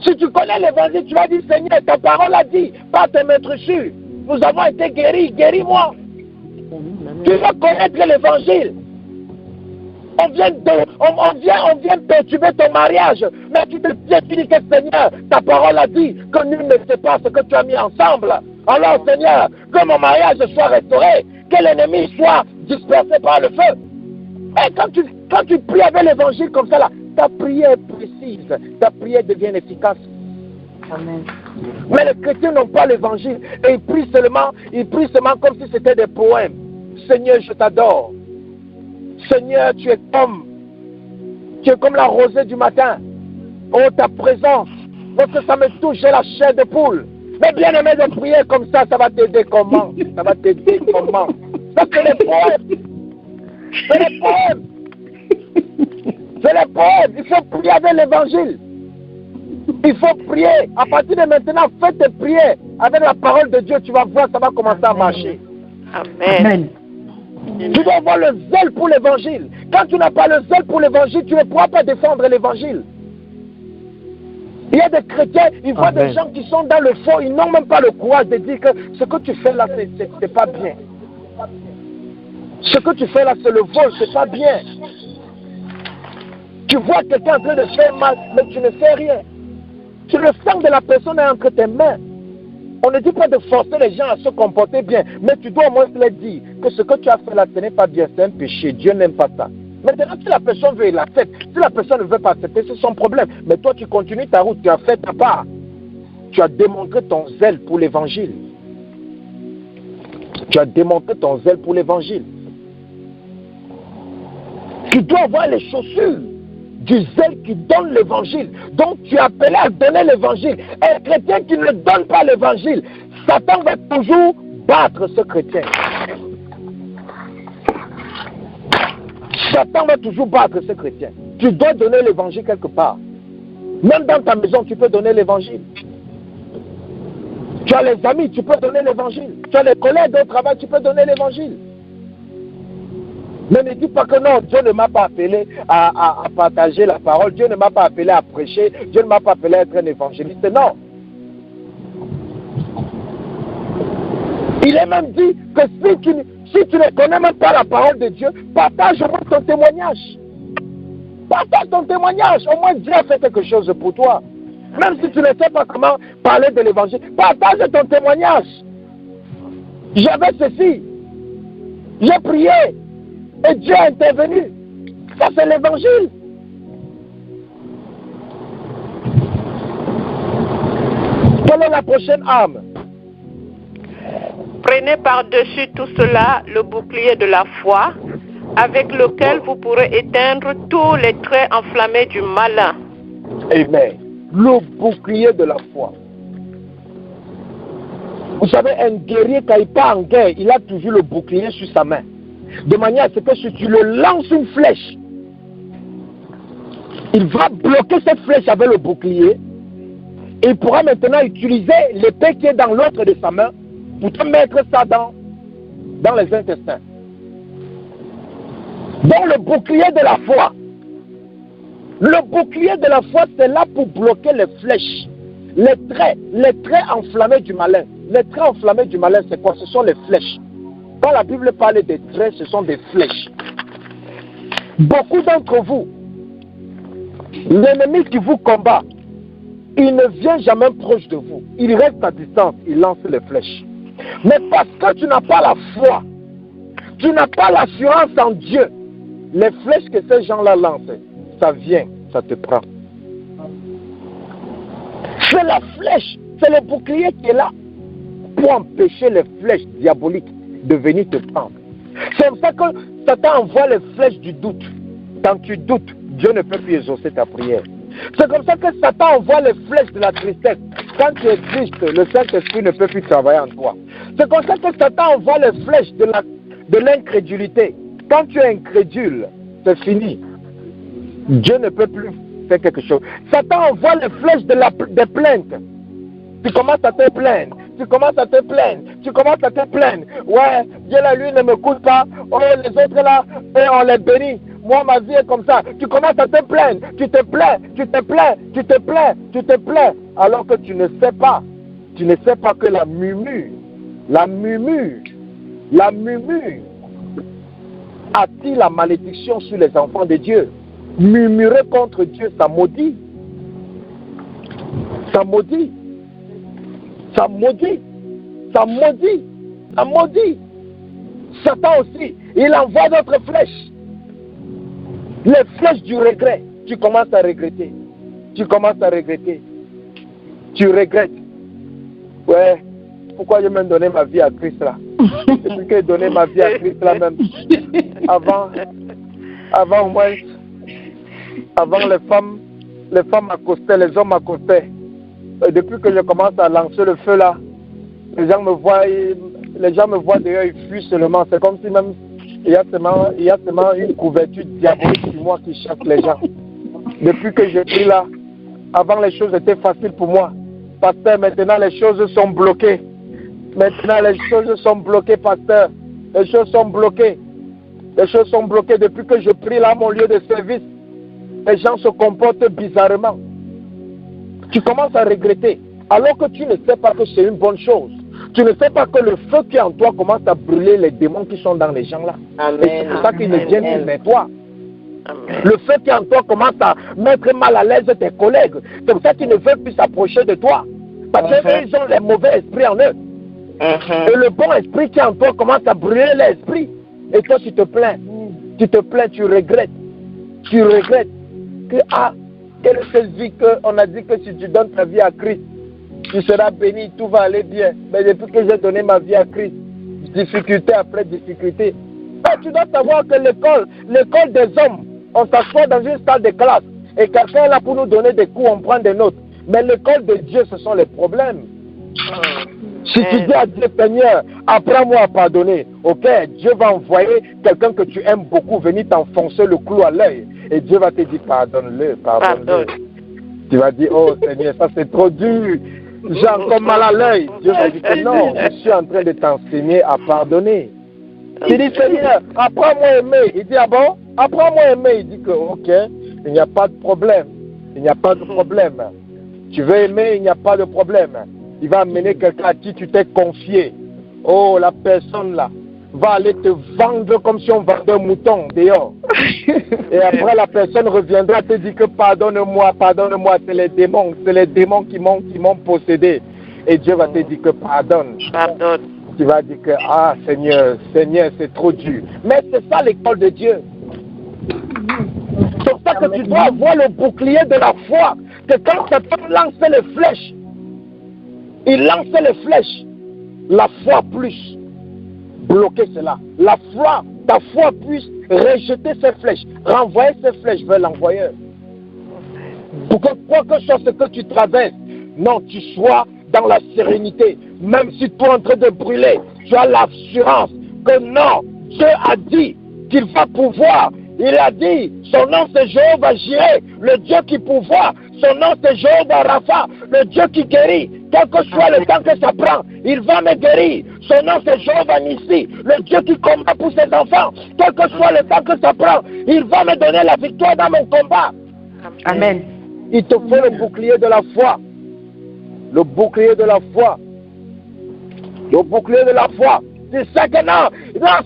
Si tu connais l'évangile, tu vas dire Seigneur, ta parole a dit, par tes maîtresses, nous avons été guéris, guéris-moi. Tu vas connaître l'évangile. On vient perturber ton mariage, mais tu dis que Seigneur, ta parole a dit que nul ne sait pas ce que tu as mis ensemble. Alors Seigneur, que mon mariage soit restauré, que l'ennemi soit dispersé par le feu. Et quand tu pries avec l'évangile comme ça, là, ta prière est précise, ta prière devient efficace. Amen. Mais les chrétiens n'ont pas l'évangile et ils prient seulement comme si c'était des poèmes. Seigneur, je t'adore. Seigneur, tu es comme la rosée du matin. Oh, ta présence, lorsque ça me touche, j'ai la chair de poule. Mais bien aimé de prier comme ça, ça va t'aider comment? Ça va t'aider comment? Ça, c'est les poèmes. C'est les poèmes. C'est les poèmes. Il faut prier avec l'évangile. Il faut prier. À partir de maintenant, fais tes prières avec la parole de Dieu. Tu vas voir, ça va commencer à marcher. Amen. Amen. Tu dois avoir le zèle pour l'évangile. Quand tu n'as pas le zèle pour l'évangile, tu ne pourras pas défendre l'évangile. Il y a des chrétiens, ils voient des gens qui sont dans le fond, ils n'ont même pas le courage de dire que ce que tu fais là, c'est pas bien. Ce que tu fais là, c'est le vol, c'est pas bien. Tu vois quelqu'un en train de faire mal, mais tu ne fais rien. Tu le sang de la personne est entre tes mains. On ne dit pas de forcer les gens à se comporter bien, mais tu dois au moins leur dire que ce que tu as fait là, ce n'est pas bien, c'est un péché. Dieu n'aime pas ça. Maintenant, si la personne veut, il l'accepte. Si la personne ne veut pas accepter, c'est son problème. Mais toi, tu continues ta route, tu as fait ta part. Tu as démontré ton zèle pour l'évangile. Tu as démontré ton zèle pour l'évangile. Tu dois avoir les chaussures du zèle qui donne l'évangile. Donc tu es appelé à donner l'évangile. Un chrétien qui ne donne pas l'évangile, Satan va toujours battre ce chrétien. Satan va toujours battre ce chrétien. Tu dois donner l'évangile quelque part. Même dans ta maison, tu peux donner l'évangile. Tu as les amis, tu peux donner l'évangile. Tu as les collègues au travail, tu peux donner l'évangile. Mais ne dis pas que non, Dieu ne m'a pas appelé à partager la parole, Dieu ne m'a pas appelé à prêcher, Dieu ne m'a pas appelé à être un évangéliste. Non. Il est même dit que si tu ne connais même pas la parole de Dieu, partage au moins ton témoignage. Partage ton témoignage. Au moins Dieu a fait quelque chose pour toi. Même si tu ne sais pas comment parler de l'évangile, partage ton témoignage. J'avais ceci. J'ai prié. Et Dieu est intervenu. Ça, c'est l'évangile. Quelle est la prochaine arme? Prenez par-dessus tout cela le bouclier de la foi, avec lequel vous pourrez éteindre tous les traits enflammés du malin. Amen. Le bouclier de la foi. Vous savez, un guerrier, quand il part en guerre, il a toujours le bouclier sur sa main. De manière à ce que si tu le lances une flèche, il va bloquer cette flèche avec le bouclier. Et il pourra maintenant utiliser l'épée qui est dans l'autre de sa main pour te mettre ça dans les intestins. Donc le bouclier de la foi. Le bouclier de la foi, c'est là pour bloquer les flèches, les traits enflammés du malin. Les traits enflammés du malin, c'est quoi? Ce sont les flèches. Quand la Bible parle des traits, ce sont des flèches. Beaucoup d'entre vous, l'ennemi qui vous combat, il ne vient jamais proche de vous. Il reste à distance, il lance les flèches. Mais parce que tu n'as pas la foi, tu n'as pas l'assurance en Dieu, les flèches que ces gens-là lancent, ça vient, ça te prend. C'est la flèche, c'est le bouclier qui est là pour empêcher les flèches diaboliques de venir te prendre. C'est comme ça que Satan envoie les flèches du doute. Quand tu doutes, Dieu ne peut plus exaucer ta prière. C'est comme ça que Satan envoie les flèches de la tristesse. Quand tu es triste, le Saint-Esprit ne peut plus travailler en toi. C'est comme ça que Satan envoie les flèches de l'incrédulité. Quand tu es incrédule, c'est fini. Dieu ne peut plus faire quelque chose. Satan envoie les flèches des plaintes. Tu commences à te plaindre. Tu commences à te plaindre. Tu commences à te plaindre. Ouais, Dieu là, lui, ne me coûte pas. Oh, les autres là, on les bénit. Moi, ma vie est comme ça. Tu commences à te plaindre. Tu te plains, tu te plains, tu te plains, tu te plains. Alors que tu ne sais pas. Tu ne sais pas que la murmure attire la malédiction sur les enfants de Dieu. Murmurer contre Dieu, ça maudit. Ça maudit. Ça maudit. Ça maudit. Ça maudit. Satan aussi, il envoie d'autres flèches. Les flèches du regret. Tu commences à regretter. Tu commences à regretter. Tu regrettes. Ouais. Pourquoi j'ai même donné ma vie à Christ là? Depuis que j'ai donné ma vie à Christ là même. Avant au moins. Avant les femmes accostaient, les hommes accostaient. Et depuis que je commence à lancer le feu là, les gens me voient d'ailleurs, ils fuient seulement. C'est comme si même il y a seulement une couverture diabolique sur moi qui chasse les gens. Depuis que je prie là, avant les choses étaient faciles pour moi. Pasteur, maintenant les choses sont bloquées. Maintenant les choses sont bloquées, pasteur. Les choses sont bloquées. Les choses sont bloquées depuis que je prie là, mon lieu de service. Les gens se comportent bizarrement. Tu commences à regretter, alors que tu ne sais pas que c'est une bonne chose. Tu ne sais pas que le feu qui est en toi commence à brûler les démons qui sont dans les gens là. Amen. Et c'est pour ça qu'ils ne viennent plus vers toi. Amen. Le feu qui est en toi commence à mettre mal à l'aise tes collègues. C'est pour ça qu'ils ne veulent plus s'approcher de toi. Parce qu'ils ont les mauvais esprits en eux. Et le bon esprit qui est en toi commence à brûler l'esprit. Et toi tu te plains. Tu te plains, tu regrettes. Tu regrettes que quelle est cette vie qu'on a dit que si tu donnes ta vie à Christ, tu seras béni, tout va aller bien. Mais depuis que j'ai donné ma vie à Christ, difficulté après difficulté. Tu dois savoir que l'école des hommes, on s'assoit dans une salle de classe. et quelqu'un est là pour nous donner des coups, on prend des notes. Mais l'école de Dieu, ce sont les problèmes. Si tu dis à Dieu, Seigneur, apprends-moi à pardonner, ok, Dieu va envoyer quelqu'un que tu aimes beaucoup venir t'enfoncer le clou à l'œil. Et Dieu va te dire, pardonne-le, pardonne-le. Tu vas dire, oh Seigneur, ça c'est trop dur. J'ai encore mal à l'œil. Dieu va dire que non, je suis en train de t'enseigner à pardonner. Tu dis, Seigneur, apprends-moi à aimer. Il dit, ah bon? Apprends-moi à aimer. Il dit que, ok, il n'y a pas de problème. Il n'y a pas de problème. Tu veux aimer, il n'y a pas de problème. Il va amener quelqu'un à qui tu t'es confié. Oh, la personne là va aller te vendre comme si on vendait un mouton dehors. Et après, la personne reviendra te dire que pardonne-moi, pardonne-moi, c'est les démons qui m'ont possédé. Et Dieu va te dire que pardonne. Pardonne. Tu vas dire que, ah Seigneur, Seigneur, c'est trop dur. Mais c'est ça l'école de Dieu. C'est pour ça que tu dois avoir le bouclier de la foi. Que quand Satan lançait les flèches, il lançait les flèches. La foi plus bloquer cela. La foi, ta foi puisse rejeter ces flèches, renvoyer ces flèches vers l'envoyeur. Pour que quoi que ce soit ce que tu traverses, non, tu sois dans la sérénité. Même si tu es en train de brûler, tu as l'assurance que non, Dieu a dit qu'il va pouvoir. Il a dit, son nom c'est Jéhovah Jireh, le Dieu qui pourvoit. Son nom c'est Jéhovah Rapha, le Dieu qui guérit. Quel que soit le temps que ça prend, il va me guérir. Son nom c'est Jéhovah Nissi, le Dieu qui combat pour ses enfants. Quel que soit le temps que ça prend, il va me donner la victoire dans mon combat. Amen. Il te faut le bouclier de la foi. Le bouclier de la foi. Le bouclier de la foi. C'est ça que non,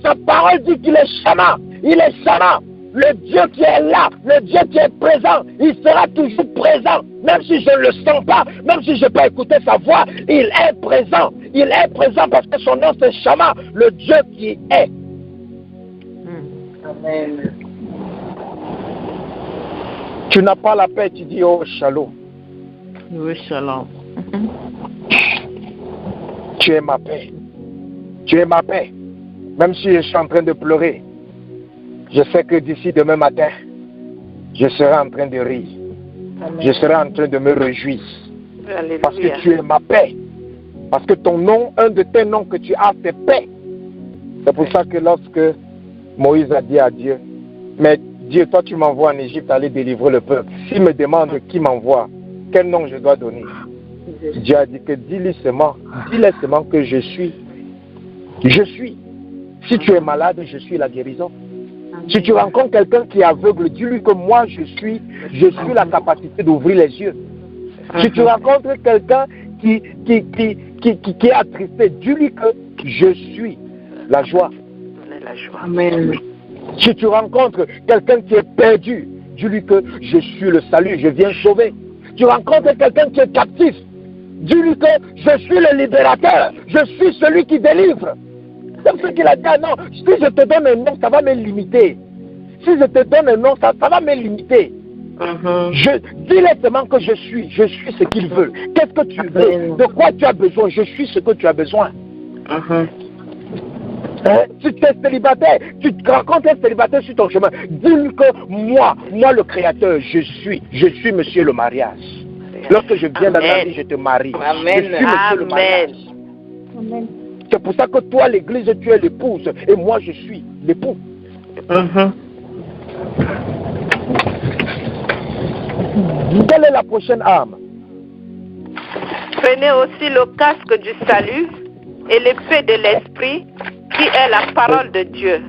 sa parole dit qu'il est Shama. Il est Shama. Le Dieu qui est là, le Dieu qui est présent, il sera toujours présent. Même si je ne le sens pas, même si je n'ai pas écouté sa voix, il est présent. Il est présent parce que son nom c'est Shama, le Dieu qui est. Amen. Tu n'as pas la paix, tu dis oh shalom. Oui, shalom. Tu es ma paix. Tu es ma paix. Même si je suis en train de pleurer, je sais que d'ici demain matin, je serai en train de rire. Amen. Je serai en train de me réjouir. Alléluia. Parce que tu es ma paix. Parce que ton nom, un de tes noms que tu as, c'est paix. C'est pour ça que lorsque Moïse a dit à Dieu, mais Dieu, toi tu m'envoies en Égypte aller délivrer le peuple. S'il me demande qui m'envoie, quel nom je dois donner? Dieu a dit que dis-lui seulement que je suis. Je suis. Si tu es malade, je suis la guérison. Si tu rencontres quelqu'un qui est aveugle, dis-lui que moi je suis la capacité d'ouvrir les yeux. Si tu rencontres quelqu'un qui est attristé, dis-lui que je suis la joie. Amen. Si tu rencontres quelqu'un qui est perdu, dis-lui que je suis le salut, je viens sauver. Tu rencontres quelqu'un qui est captif, dis-lui que je suis le libérateur, je suis celui qui délivre. C'est ce qu'il a dit, ah non, si je te donne un nom, ça va me limiter. Si je te donne un nom, ça va me limiter. Dis-le seulement que je suis ce qu'il veut. Qu'est-ce que tu veux? De quoi tu as besoin? Je suis ce que tu as besoin. Si tu es célibataire, tu te rencontres un célibataire sur ton chemin, dis-lui que moi le créateur, je suis monsieur le mariage. Lorsque je viens dans ta vie, je te marie. Amen. Je suis monsieur le mariage. Amen. C'est pour ça que toi, l'église, tu es l'épouse et moi, je suis l'époux. Quelle est la prochaine arme? Prenez aussi le casque du salut et l'épée de l'esprit qui est la parole de Dieu.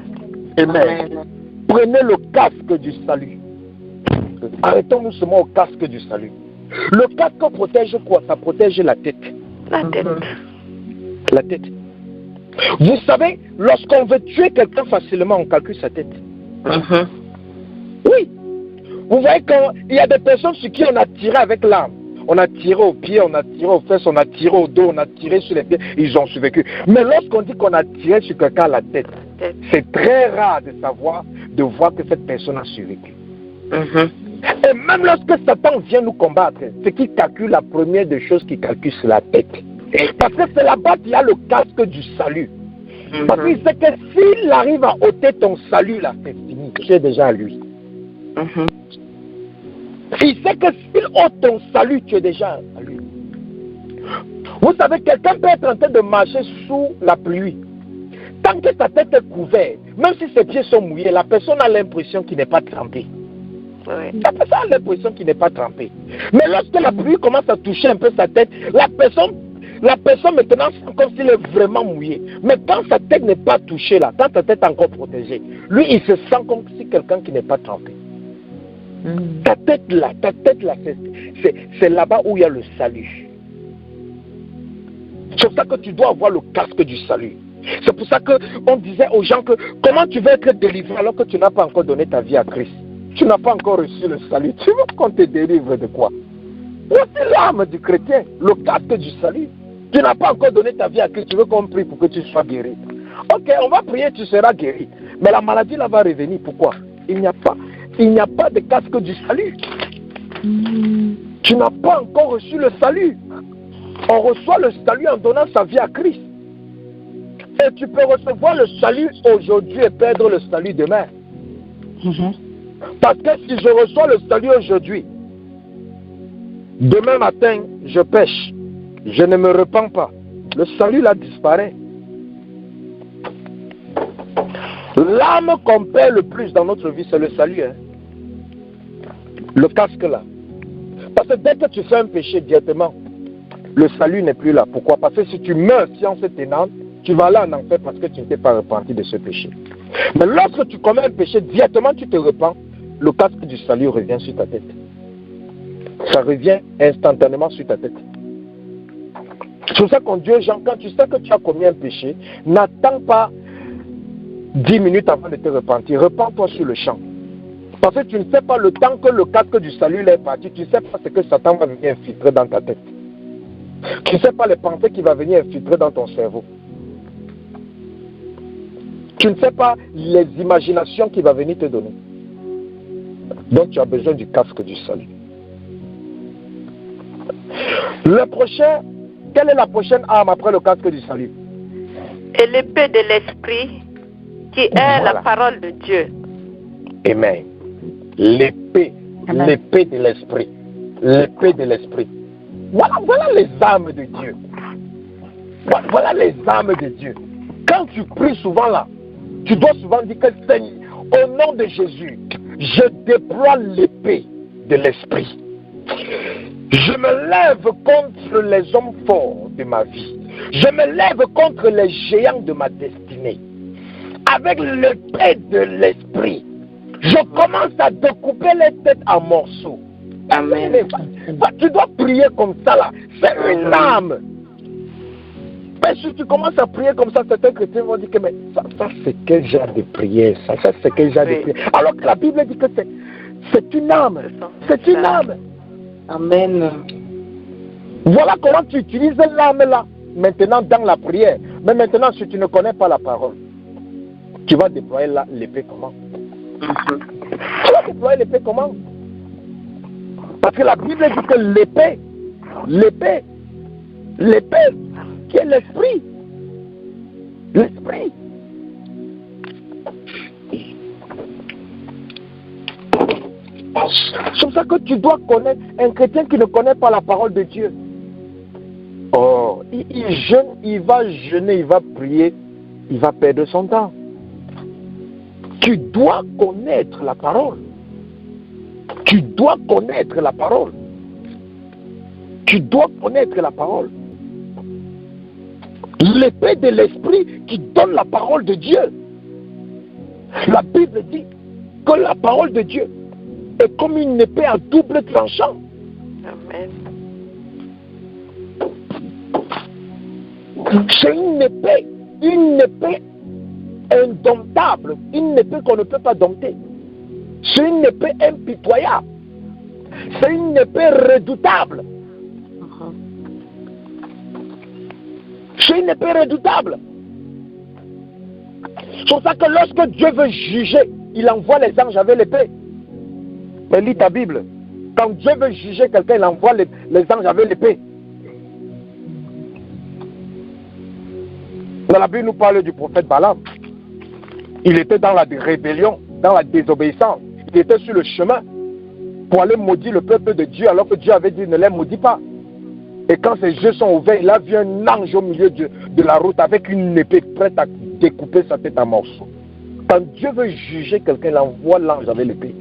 Amen. Prenez le casque du salut. Arrêtons-nous seulement au casque du salut. Le casque protège quoi? Ça protège la tête. La tête. La tête. Vous savez, lorsqu'on veut tuer quelqu'un facilement, on calcule sa tête. Oui. Vous voyez qu'il y a des personnes sur qui on a tiré avec l'arme. On a tiré au pied, on a tiré aux fesses, on a tiré au dos, on a tiré sur les pieds, ils ont survécu. Mais lorsqu'on dit qu'on a tiré sur quelqu'un à la tête, c'est très rare de voir que cette personne a survécu. Et même lorsque Satan vient nous combattre, c'est qu'il calcule la première des choses qu'il calcule, c'est la tête. Parce que c'est là-bas qu'il y a le casque du salut. Parce qu'il sait que s'il arrive à ôter ton salut, là, c'est fini. Tu es déjà à lui. Il sait que s'il ôte ton salut, tu es déjà un salut. Vous savez, quelqu'un peut être en train de marcher sous la pluie. Tant que sa tête est couverte, même si ses pieds sont mouillés, la personne a l'impression qu'il n'est pas trempé. Oui. La personne a l'impression qu'il n'est pas trempé. Mais lorsque la pluie commence à toucher un peu sa tête, la personne maintenant sent comme s'il est vraiment mouillé. Mais quand sa tête n'est pas touchée là, quand sa tête est encore protégée, lui il se sent comme si quelqu'un qui n'est pas trempé. Ta tête là, c'est là-bas où il y a le salut. C'est pour ça que tu dois avoir le casque du salut. C'est pour ça qu'on disait aux gens que comment tu veux être délivré alors que tu n'as pas encore donné ta vie à Christ. Tu n'as pas encore reçu le salut. Tu veux qu'on te délivre de quoi? C'est l'âme du chrétien, le casque du salut. Tu n'as pas encore donné ta vie à Christ. Tu veux qu'on prie pour que tu sois guéri. Ok, on va prier, tu seras guéri. Mais la maladie là va revenir. Pourquoi? Il n'y a pas de casque du salut. Tu n'as pas encore reçu le salut. On reçoit le salut en donnant sa vie à Christ. Et tu peux recevoir le salut aujourd'hui et perdre le salut demain. Parce que si je reçois le salut aujourd'hui, demain matin, je pêche. Je ne me repens pas. Le salut là disparaît. L'âme qu'on perd le plus dans notre vie, c'est le salut. Hein? Le casque là. Parce que dès que tu fais un péché directement, le salut n'est plus là. Pourquoi? Parce que si tu meurs science ténante, tu vas aller en enfer parce que tu ne t'es pas repenti de ce péché. Mais lorsque tu commets un péché, directement tu te repens, le casque du salut revient sur ta tête. Ça revient instantanément sur ta tête. C'est pour ça qu'on dit aux gens, quand tu sais que tu as commis un péché, n'attends pas 10 minutes avant de te repentir. Repens-toi sur le champ. Parce que tu ne sais pas le temps que le casque du salut est parti, tu ne sais pas ce que Satan va venir infiltrer dans ta tête. Tu ne sais pas les pensées qu'il va venir infiltrer dans ton cerveau. Tu ne sais pas les imaginations qu'il va venir te donner. Donc tu as besoin du casque du salut. Le prochain, quelle est la prochaine arme après le casque du salut? Et l'épée de l'esprit qui est Voilà. la parole de Dieu. Amen. L'épée de l'esprit. L'épée de l'esprit. Voilà les armes de Dieu. Voilà les armes de Dieu. Quand tu pries souvent là, tu dois souvent dire que Seigneur, au nom de Jésus, je déploie l'épée de l'esprit. Je me lève contre les hommes forts de ma vie. Je me lève contre les géants de ma destinée. Avec l'épée de l'esprit, je commence à découper les têtes en morceaux. Amen. Tu dois prier comme ça là. C'est une âme. Mais si tu commences à prier comme ça, certains chrétiens vont dire que mais ça c'est quel genre de prière, ça c'est quel genre de prière. Alors que la Bible dit que c'est une âme. C'est une âme. Amen. Voilà comment tu utilises l'âme là, maintenant dans la prière. Mais maintenant, si tu ne connais pas la parole, tu vas déployer l'épée comment? Tu vas déployer l'épée comment? Parce que la Bible dit que l'épée qui est l'esprit. L'esprit. C'est pour ça que tu dois connaître un chrétien qui ne connaît pas la parole de Dieu. Oh, il jeûne, il va jeûner, il va prier, il va perdre son temps. Tu dois connaître la parole. Tu dois connaître la parole. Tu dois connaître la parole. L'épée de l'esprit qui donne la parole de Dieu. La Bible dit que la parole de Dieu est comme une épée à double tranchant. Amen. C'est une épée indomptable, une épée qu'on ne peut pas dompter. C'est une épée impitoyable. C'est une épée redoutable. C'est une épée redoutable. C'est pour ça que lorsque Dieu veut juger, il envoie les anges avec l'épée. Mais lis ta Bible. Quand Dieu veut juger quelqu'un, il envoie les anges avec l'épée. Dans la Bible nous parle du prophète Balaam. Il était dans la rébellion, dans la désobéissance. Il était sur le chemin. pour aller maudire le peuple de Dieu, alors que Dieu avait dit ne les maudis pas. Et quand ses yeux sont ouverts, il a vu un ange au milieu de la route avec une épée prête à découper sa tête en morceaux. Quand Dieu veut juger quelqu'un, il envoie l'ange avec l'épée.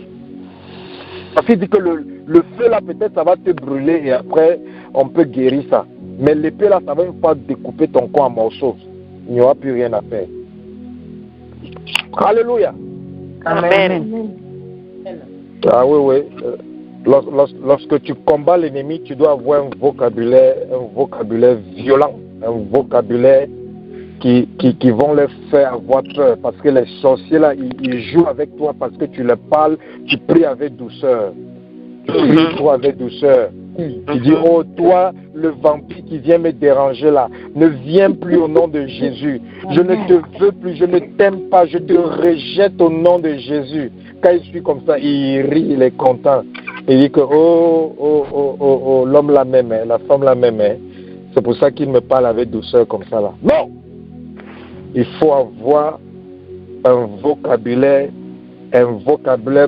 Parce qu'il dit que le feu là, peut-être ça va te brûler et après on peut guérir ça. Mais l'épée là, ça va une fois découper ton corps en morceaux. Il n'y aura plus rien à faire. Alléluia. Amen. Ah oui. Lorsque tu combats l'ennemi, tu dois avoir un vocabulaire violent, un vocabulaire qui vont les faire avoir peur. Parce que les sorciers là, ils jouent avec toi parce que tu leur parles, tu pries avec douceur. Tu pries toi avec douceur. Tu dis, oh toi, le vampire qui vient me déranger là, ne viens plus au nom de Jésus. Je ne te veux plus, je ne t'aime pas, je te rejette au nom de Jésus. Quand il suit comme ça, il rit, il est content. Il dit que, l'homme la même, la femme la même. C'est pour ça qu'il me parle avec douceur comme ça là. Non! Il faut avoir un vocabulaire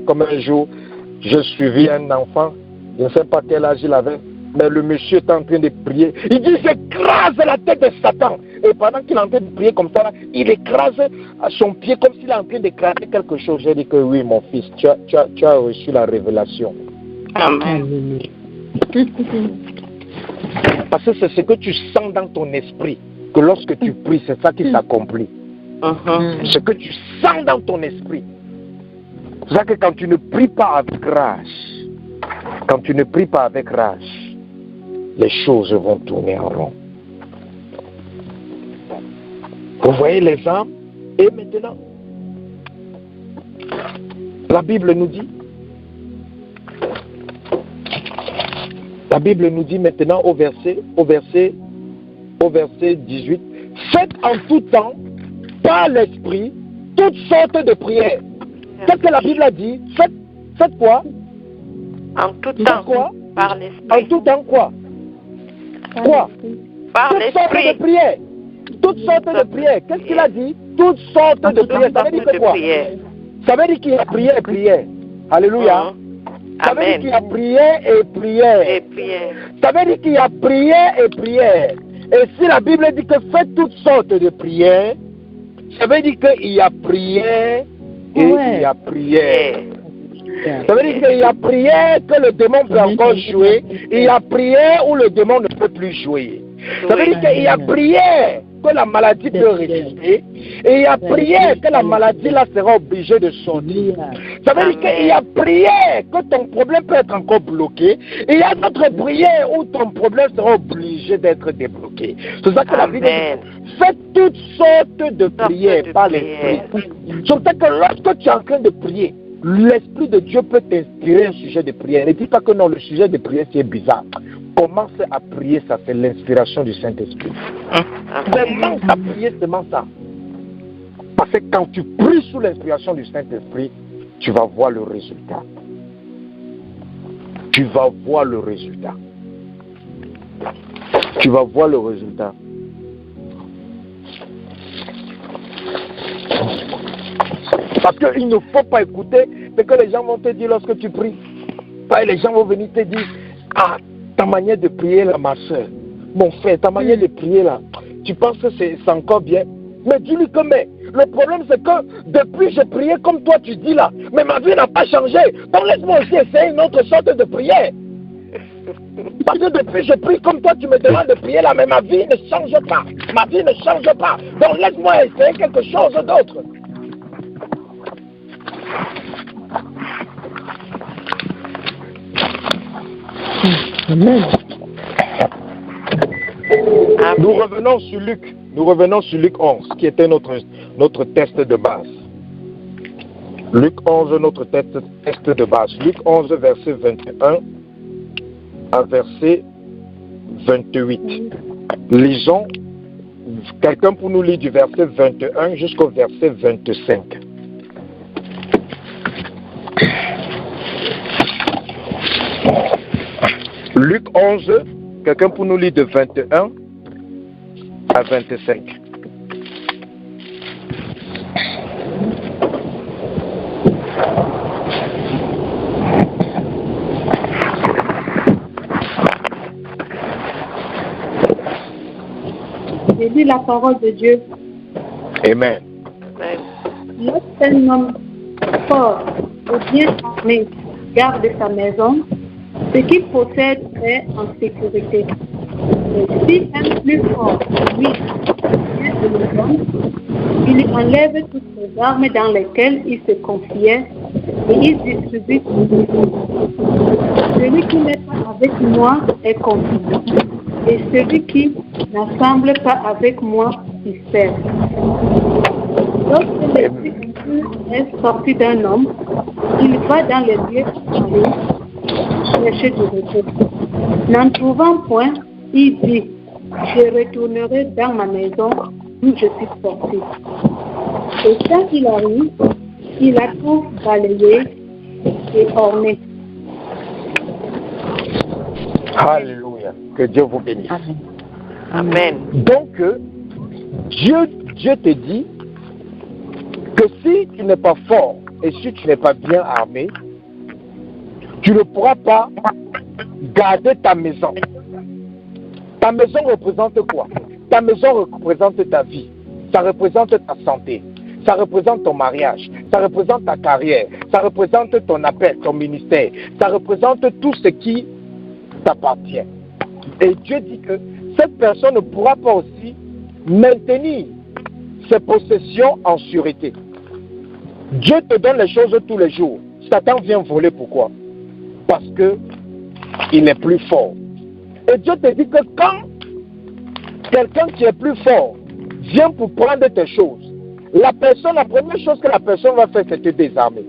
comme un jour, je suivis un enfant. Je ne sais pas quel âge il avait, mais le monsieur était en train de prier. Il dit, j'écrase la tête de Satan. Et pendant qu'il est en train de prier comme ça, il écrase à son pied comme s'il est en train d'écraser quelque chose. J'ai dit que oui, mon fils, tu as reçu la révélation. Amen. Parce que c'est ce que tu sens dans ton esprit, que lorsque tu pries, c'est ça qui s'accomplit. Ce que tu sens dans ton esprit. C'est ça que quand tu ne pries pas avec rage, les choses vont tourner en rond. Vous voyez les âmes? Et maintenant, la Bible nous dit maintenant au verset 18, faites en tout temps, par l'esprit, toutes sortes de prières. Qu'est-ce que la Bible a dit? Faites quoi? En tout temps, quoi? Par l'esprit. En tout temps quoi? Quoi? Par toutes sortes l'esprit. de prières. Toutes sortes de prières. Qu'est-ce qu'il a dit? Toutes sortes de prières. Ça veut dire que quoi? Ça veut dire qu'il y a prière et prière. Alléluia. Ça veut dire qu'il y a prière et prière. Ça veut dire qu'il y a prière et prière. Et si la Bible dit que faites toutes sortes de prières, ça veut dire qu'il y a prière et il y a prière. Ça veut dire qu'il y a prière que le démon peut encore jouer, et il y a prière où le démon ne peut plus jouer. Ça veut dire qu'il y a prière que la maladie peut résister, et il y a prière que la maladie là sera obligée de sortir. Ça veut dire qu'il y a prière que ton problème peut être encore bloqué, et il y a d'autres prières où ton problème sera obligé d'être débloqué. C'est ça que la Bible dit. Faites toutes sortes de prières par l'esprit. C'est ça que lorsque tu es en train de prier, l'Esprit de Dieu peut t'inspirer un sujet de prière. Ne dis pas que non, le sujet de prière c'est bizarre. Commence à prier, ça c'est l'inspiration du Saint-Esprit. Commence à prier seulement ça. Parce que quand tu pries sous l'inspiration du Saint-Esprit, tu vas voir le résultat. Tu vas voir le résultat. Tu vas voir le résultat. Parce qu'il ne faut pas écouter ce que les gens vont te dire lorsque tu pries. Les gens vont venir te dire, ah, ta manière de prier là, ma soeur, mon frère, ta manière de prier là, tu penses que c'est encore bien? Mais dis-lui que mais, le problème c'est que depuis je priais comme toi tu dis là, mais ma vie n'a pas changé. Donc laisse-moi aussi essayer une autre sorte de prière. Parce que depuis je prie comme toi tu me demandes de prier là, mais ma vie ne change pas. Ma vie ne change pas. Donc laisse-moi essayer quelque chose d'autre. Amen. Nous revenons sur Luc 11, qui était notre test de base. Luc 11, notre test de base. Luc 11, verset 21 à verset 28. Lisons, quelqu'un pour nous lire du verset 21 jusqu'au verset 25. Luc 11, quelqu'un pour nous lire de 21 à 25. Je lis la parole de Dieu. Amen. Amen. Lorsqu'un homme fort ou bien armé garde sa maison, ce qu'il possède est en sécurité. Mais si un plus fort, lui, vient de le donner, il enlève toutes les armes dans lesquelles il se confiait et il distribue tout. Celui qui n'est pas avec moi est confus, et celui qui n'assemble pas avec moi disperse. Lorsque l'esprit impur est sorti d'un homme, il va dans les lieux étrangers chercher du repos. N'en trouvant point, il dit, je retournerai dans ma maison où je suis sorti. Et quand il arrive, il la trouve balayée et ornée. Alléluia. Que Dieu vous bénisse. Amen. Amen. Donc, Dieu te dit que si tu n'es pas fort et si tu n'es pas bien armé, tu ne pourras pas garder ta maison. Ta maison représente quoi? Ta maison représente ta vie. Ça représente ta santé. Ça représente ton mariage. Ça représente ta carrière. Ça représente ton appel, ton ministère. Ça représente tout ce qui t'appartient. Et Dieu dit que cette personne ne pourra pas aussi maintenir ses possessions en sûreté. Dieu te donne les choses tous les jours. Satan vient voler. Pourquoi? Parce que il est plus fort. Et Dieu te dit que quand quelqu'un qui est plus fort vient pour prendre tes choses, la première chose que la personne va faire, c'est te désarmer.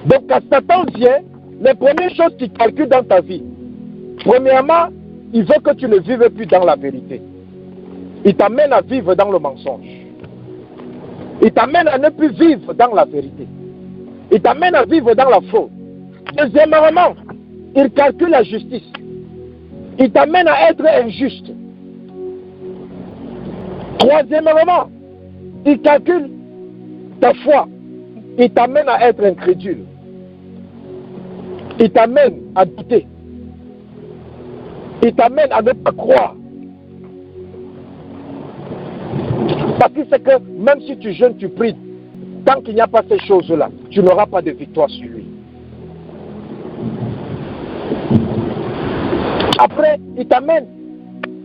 Donc quand Satan vient, les premières choses qu'il calcule dans ta vie, premièrement, il veut que tu ne vives plus dans la vérité. Il t'amène à vivre dans le mensonge. Il t'amène à ne plus vivre dans la vérité. Il t'amène à vivre dans la faute. Deuxièmement, il calcule la justice. Il t'amène à être injuste. Troisièmement, il calcule ta foi. Il t'amène à être incrédule. Il t'amène à douter. Il t'amène à ne pas croire. Parce que c'est que même si tu jeûnes, tu pries, tant qu'il n'y a pas ces choses-là, tu n'auras pas de victoire sur lui. Après, il t'amène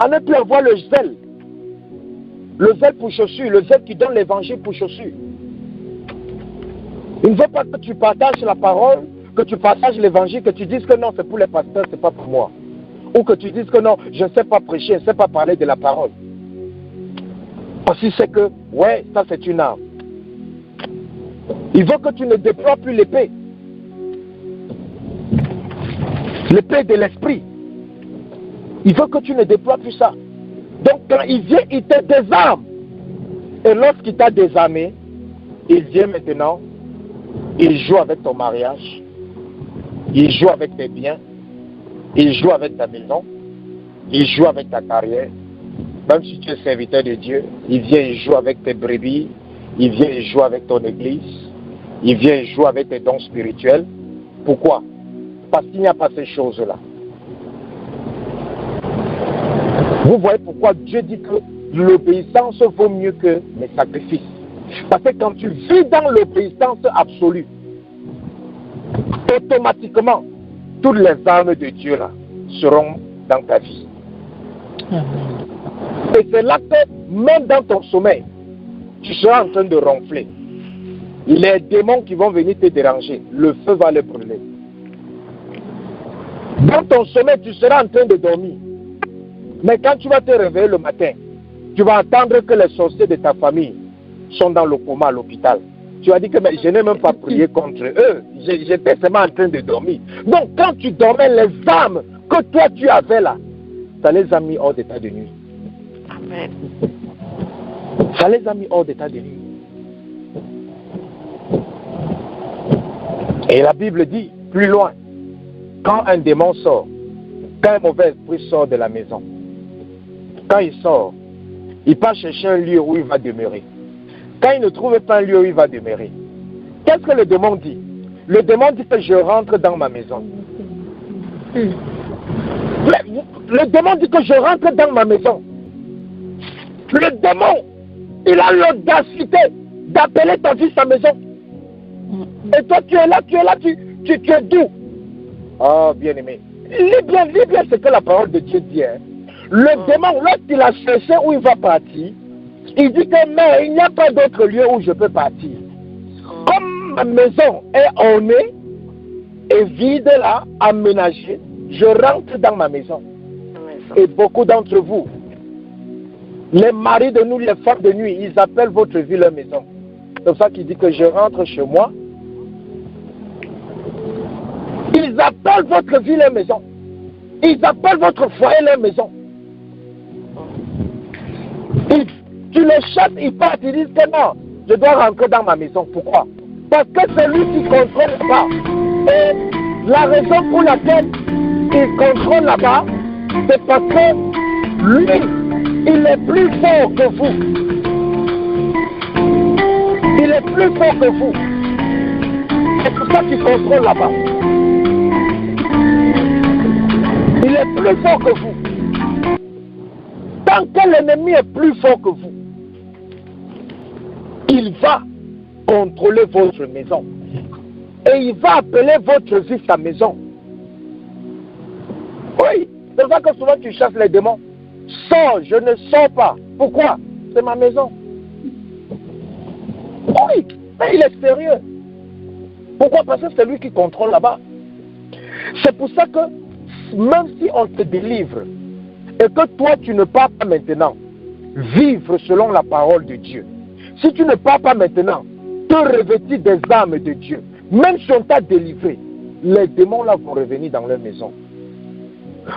à ne plus avoir le zèle. Le zèle pour chaussures, le zèle qui donne l'évangile pour chaussures. Il ne veut pas que tu partages la parole, que tu partages l'évangile, que tu dises que non, c'est pour les pasteurs, c'est pas pour moi. Ou que tu dises que non, je ne sais pas prêcher, je ne sais pas parler de la parole. Parce qu'il sait que, ouais, ça c'est une arme. Il veut que tu ne déploies plus l'épée. L'épée de l'esprit. Il veut que tu ne déploies plus ça. Donc quand il vient, il te désarme. Et lorsqu'il t'a désarmé, il vient maintenant, il joue avec ton mariage, il joue avec tes biens, il joue avec ta maison, il joue avec ta carrière. Même si tu es serviteur de Dieu, il vient et joue avec tes brebis, il vient et joue avec ton église, il vient et joue avec tes dons spirituels. Pourquoi? Parce qu'il n'y a pas ces choses-là. Vous voyez pourquoi Dieu dit que l'obéissance vaut mieux que les sacrifices. Parce que quand tu vis dans l'obéissance absolue, automatiquement, toutes les armes de Dieu là seront dans ta vie. Et c'est là que, même dans ton sommeil, tu seras en train de ronfler. Les démons qui vont venir te déranger, le feu va les brûler. Dans ton sommeil, tu seras en train de dormir. Mais quand tu vas te réveiller le matin, tu vas entendre que les sorciers de ta famille sont dans le coma à l'hôpital. Tu vas dire que mais je n'ai même pas prié contre eux. J'étais seulement en train de dormir. Donc quand tu dormais, les âmes que toi tu avais là, ça les a mis hors d'état de nuit. Amen. Ça les a mis hors d'état de nuit. Et la Bible dit, plus loin, quand un démon sort, quand un mauvais esprit sort de la maison, quand il sort, il part chercher un lieu où il va demeurer. Quand il ne trouve pas un lieu où il va demeurer, qu'est-ce que le démon dit? Le démon dit que je rentre dans ma maison. Le démon dit que je rentre dans ma maison. Le démon, il a l'audacité d'appeler ta vie sa maison. Et toi, tu es là, tu es doux. Oh, bien-aimé. Lis bien ce que la parole de Dieu dit. Hein. Le démon, lorsqu'il a cherché où il va partir, il dit que mais il n'y a pas d'autre lieu où je peux partir. Comme ma maison est ornée et vide là, aménagée, je rentre dans ma maison. Et beaucoup d'entre vous, les maris de nous, les femmes de nuit, ils appellent votre vie leur maison. C'est pour ça qu'il dit que je rentre chez moi. Ils appellent votre vie leur maison. Ils appellent votre foyer leur maison. Tu les chasses, ils partent, ils disent que non, je dois rentrer dans ma maison. Pourquoi? Parce que c'est lui qui contrôle là-bas. Et la raison pour laquelle il contrôle là-bas, c'est parce que lui, il est plus fort que vous. Il est plus fort que vous. C'est pour ça qu'il contrôle là-bas. Il est plus fort que vous. Tant que l'ennemi est plus fort que vous, il va contrôler votre maison. Et il va appeler votre vie sa maison. Oui, c'est pour ça que souvent tu chasses les démons. Sors, je ne sors pas. Pourquoi? C'est ma maison. Oui, mais il est sérieux. Pourquoi? Parce que c'est lui qui contrôle là-bas. C'est pour ça que même si on te délivre et que toi tu ne pars pas maintenant vivre selon la parole de Dieu, si tu ne pars pas maintenant te revêtir des armes de Dieu, même si on t'a délivré, les démons là vont revenir dans leur maison.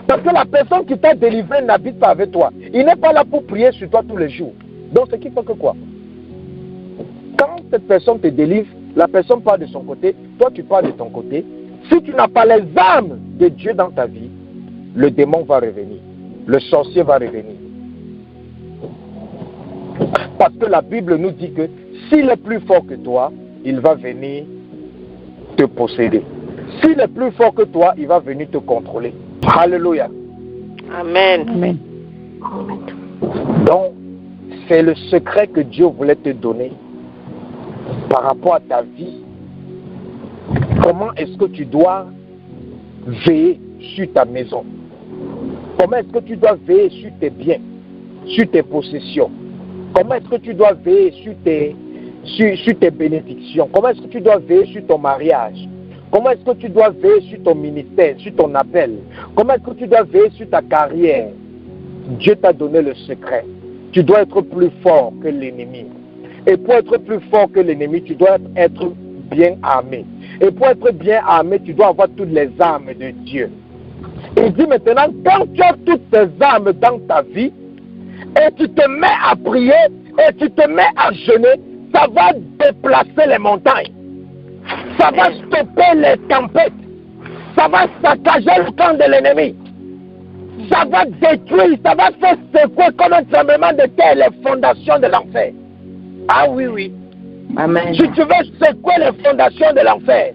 Parce que la personne qui t'a délivré n'habite pas avec toi. Il n'est pas là pour prier sur toi tous les jours. Donc ce qui fait que quoi? Quand cette personne te délivre, la personne part de son côté, toi tu pars de ton côté. Si tu n'as pas les armes de Dieu dans ta vie, le démon va revenir. Le sorcier va revenir. Parce que la Bible nous dit que s'il est plus fort que toi, il va venir te posséder. S'il est plus fort que toi, il va venir te contrôler. Alléluia. Amen. Amen. Donc, c'est le secret que Dieu voulait te donner par rapport à ta vie. Comment est-ce que tu dois veiller sur ta maison? Comment est-ce que tu dois veiller sur tes biens, sur tes possessions? Comment est-ce que tu dois veiller sur tes bénédictions? Comment est-ce que tu dois veiller sur ton mariage? Comment est-ce que tu dois veiller sur ton ministère, sur ton appel? Comment est-ce que tu dois veiller sur ta carrière? Dieu t'a donné le secret. Tu dois être plus fort que l'ennemi. Et pour être plus fort que l'ennemi, tu dois être bien armé. Et pour être bien armé, tu dois avoir toutes les armes de Dieu. Il dit maintenant, quand tu as toutes ces armes dans ta vie, et tu te mets à prier, et tu te mets à jeûner, ça va déplacer les montagnes. Ça va stopper les tempêtes. Ça va saccager le camp de l'ennemi. Ça va détruire, ça va faire secouer comme un tremblement de terre les fondations de l'enfer. Ah oui, oui. Amen. Si tu veux secouer les fondations de l'enfer,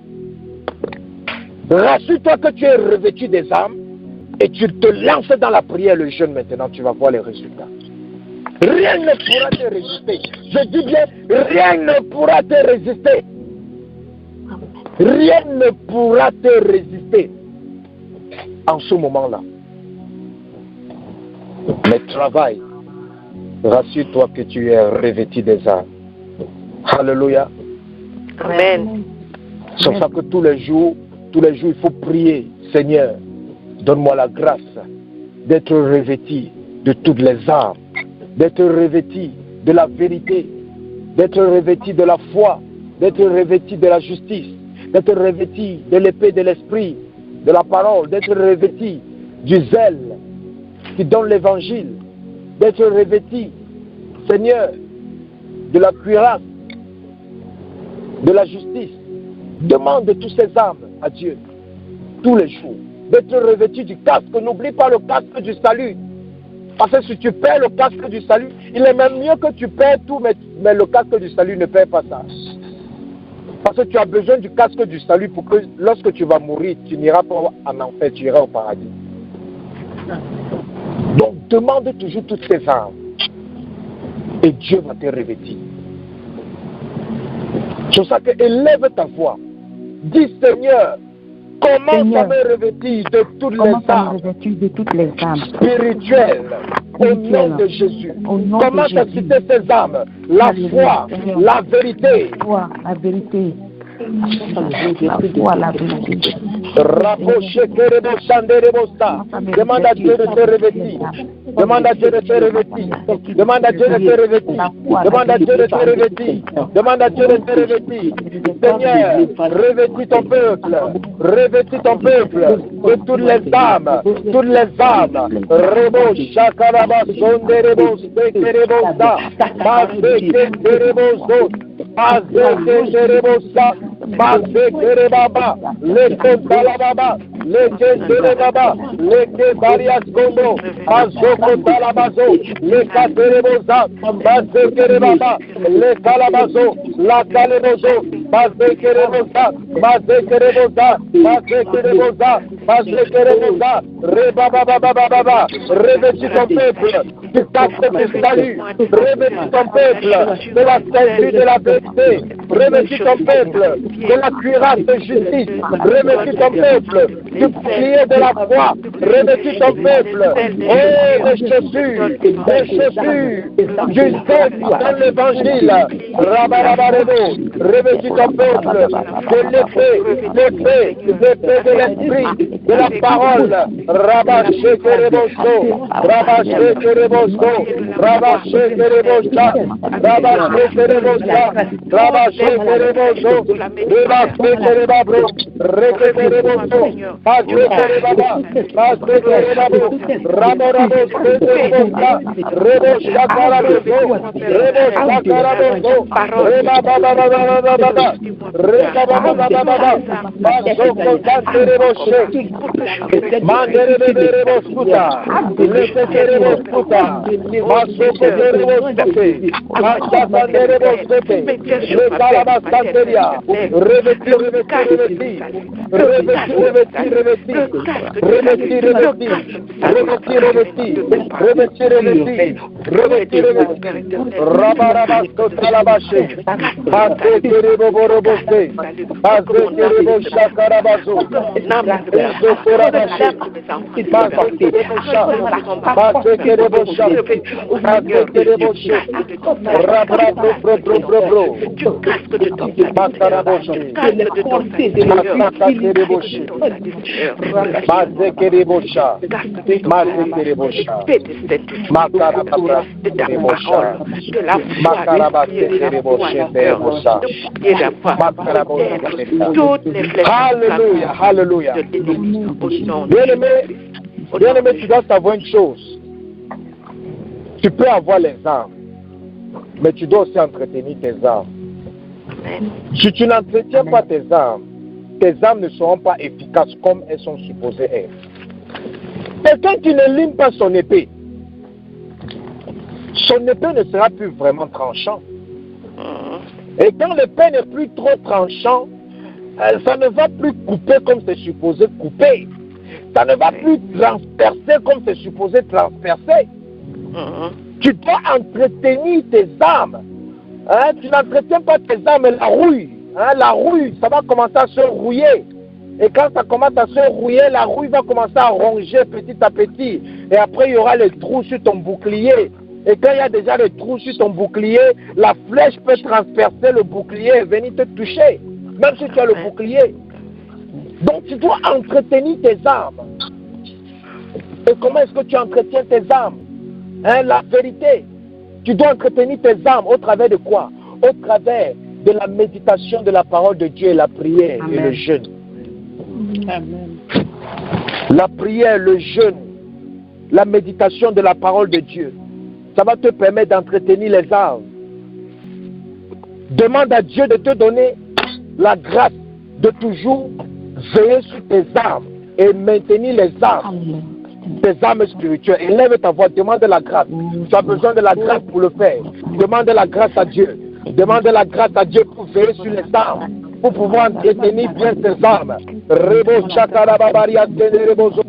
rassure-toi que tu es revêtu des armes et tu te lances dans la prière, le jeûne maintenant, tu vas voir les résultats. Rien ne pourra te résister. Je dis bien, rien ne pourra te résister. Rien ne pourra te résister en ce moment-là. Mais travaille. Rassure-toi que tu es revêtu des armes. Alléluia. Amen. C'est pour ça que tous les jours, il faut prier. Seigneur, donne-moi la grâce d'être revêtu de toutes les armes, d'être revêtu de la vérité, d'être revêtu de la foi, d'être revêtu de la justice, d'être revêtu de l'épée de l'esprit, de la parole, d'être revêtu du zèle qui donne l'évangile, d'être revêtu, Seigneur, de la cuirasse, de la justice. Demande de tous ces armes à Dieu, tous les jours. D'être revêtu du casque. N'oublie pas le casque du salut. Parce que si tu perds le casque du salut, il est même mieux que tu perds tout, mais le casque du salut ne perd pas ça. Parce que tu as besoin du casque du salut pour que lorsque tu vas mourir, tu n'iras pas en enfer, tu iras au paradis. Donc demande toujours toutes ces armes. et Dieu va te revêtir. C'est pour ça que élève ta voix. Dis Seigneur, comment ça me revêtir de toutes les âmes spirituelles au nom de Jésus. Comment t'exciter ces âmes? La foi, la vérité. La vérité. La vérité. Demande à Dieu de te revêtir. Demande à Dieu de te revêtir. Demande à Dieu de te revêtir. Demande à Dieu de te revêtir. Demande à Dieu de te revêtir. Seigneur, revêtis ton peuple. Revêtis ton peuple de toutes les âmes. Toutes les âmes. Rebo shakaraba sonderebo sekerebosa. Masekereboso. Masekerebosa. Masekerebaba. Lekontalababa. Lekenterebaba. Lekebarias Gondo. Azokotalabazo. Lekaterebosa. Masekerebaba. Lekalabazo. Lakalebozo. Masekerebosa. Masekerebosa. Masekerebosa. Masekerebosa. Rebabababababa. Revêtis ton peuple du casque du salut. Revêtis ton peuple de la ceinture de la vérité. Revêtis ton peuple de la cuirasse de justice. Revêtis ton peuple du bouclier de la foi. Revêtis ton peuple, oh, les chaussures du sexe dans l'évangile. Rabarabarebo. Revêtis ton peuple de l'épée de l'esprit, de la parole. Rabaché Kereboso, Rabaché Kereboso, Rabaché Kerebosa, Rabaché Kerebosa, Rabaché Kereboso, Rabaché Kerebabro, Reke Kereboso, Rabaché Kerebaba, Rabaché Kerebabo, Ramorabo Kerebosa, Rebo Shakaraboso, Rebo Shakaraboso, Rebababababababa, Rebabababababa, Basoko Kantereboshe, Manderebebo Skuta, Leketerebo Skuta, Masoko Terebo Skute, Masakanderebo Skute, Lekalabasanteria, Revêti, Rabarabasto Talabashe, Masekerebo Borobose, Masekerebo Shakarabazo, Zokorabashe, Alléluia, alléluia. Bien-aimé, tu dois savoir une chose. Tu peux avoir les armes, mais tu dois aussi entretenir tes armes. Si tu n'entretiens pas tes armes ne seront pas efficaces comme elles sont supposées être. Quelqu'un qui ne lime pas son épée ne sera plus vraiment tranchant. Et quand l'épée n'est plus trop tranchant, ça ne va plus couper comme c'est supposé couper. Ça ne va plus transpercer comme c'est supposé transpercer. Tu dois entretenir tes armes. Tu n'entretiens pas tes armes, mais la rouille, ça va commencer à se rouiller. Et quand ça commence à se rouiller, la rouille va commencer à ronger petit à petit. Et après, il y aura les trous sur ton bouclier. Et quand il y a déjà les trous sur ton bouclier, la flèche peut transpercer le bouclier et venir te toucher. Même si tu as le bouclier. Donc tu dois entretenir tes armes. Et comment est-ce que tu entretiens tes armes? La vérité. Tu dois entretenir tes armes au travers de quoi? Au travers de la méditation de la parole de Dieu et la prière. Amen. Et le jeûne. Amen. La prière, le jeûne, la méditation de la parole de Dieu, ça va te permettre d'entretenir les armes. Demande à Dieu de te donner la grâce de toujours veiller sur tes armes et maintenir les armes, tes armes spirituelles. Élève ta voix, demande la grâce. Tu as besoin de la grâce pour le faire. Demande la grâce à Dieu. Demande la grâce à Dieu pour veiller sur les armes, pour pouvoir entretenir bien tes armes. Rebo Chakarababaria Rebozo.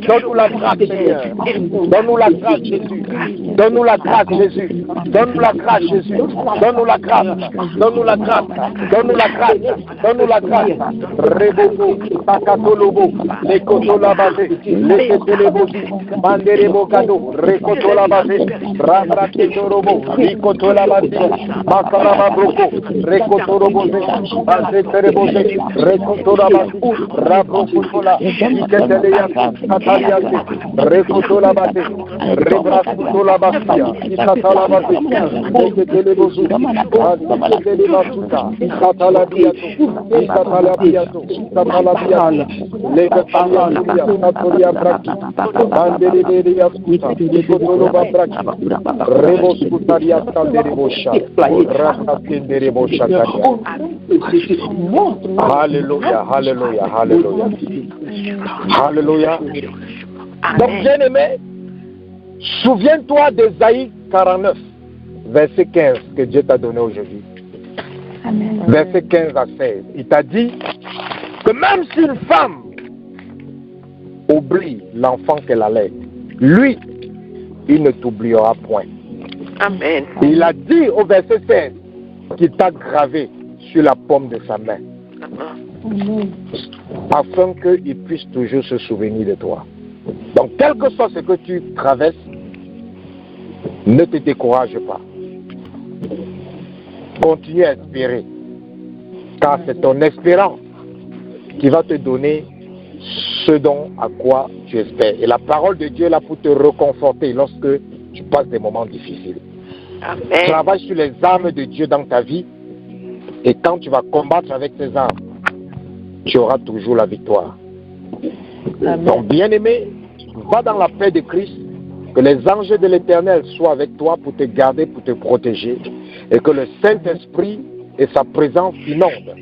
Donne-nous la grâce, Seigneur. Donne-nous la grâce, Jésus. Donne-nous la grâce, Jésus. Donne-nous la grâce, Jésus. Donne-nous la grâce. Donne-nous la grâce. Donne-nous la grâce. Donne-nous la grâce. Rebobo, Takatolobo, Lekotola Base, Leketelebosi, Manderebo Kado, Rekotola Base, Rabraketorobo, Rikotola Base, Makaraba Broko, Rekotorobo, Base Terebose, Rekotola Base, Rabrokotola, Iketelia, Kataliate, Rekotola Base, Rebrakotola Basia, Ikatala Base, Leketelebosu, Basuta, Ikatala Biato, Ikatala Biato, Ikatala Biato, Lekatalia, Katolia Braki, Mandereberia Skuta, Ikotoloba Braki, Reboskutaria Kanderebosha, Rakatenderebosha Karia. Alléluia, Alléluia, Alléluia. Alléluia. Donc, bien-aimé, souviens-toi d'Ésaïe 49, verset 15 que Dieu t'a donné aujourd'hui. Amen. Verset 15 à 16. Il t'a dit que même si une femme oublie l'enfant qu'elle allait, lui, il ne t'oubliera point. Amen. Il a dit au verset 16 qu'il t'a gravé sur la paume de sa main, afin qu'il puisse toujours se souvenir de toi. Donc, quel que soit ce que tu traverses, ne te décourage pas. Continue à espérer, car c'est ton espérance qui va te donner ce dont à quoi tu espères. Et la parole de Dieu est là pour te reconforter lorsque tu passes des moments difficiles. Amen. Travaille sur les armes de Dieu dans ta vie, et quand tu vas combattre avec ces armes, tu auras toujours la victoire. Amen. Donc, bien-aimé, va dans la paix de Christ, que les anges de l'Éternel soient avec toi pour te garder, pour te protéger, et que le Saint-Esprit et sa présence t'inondent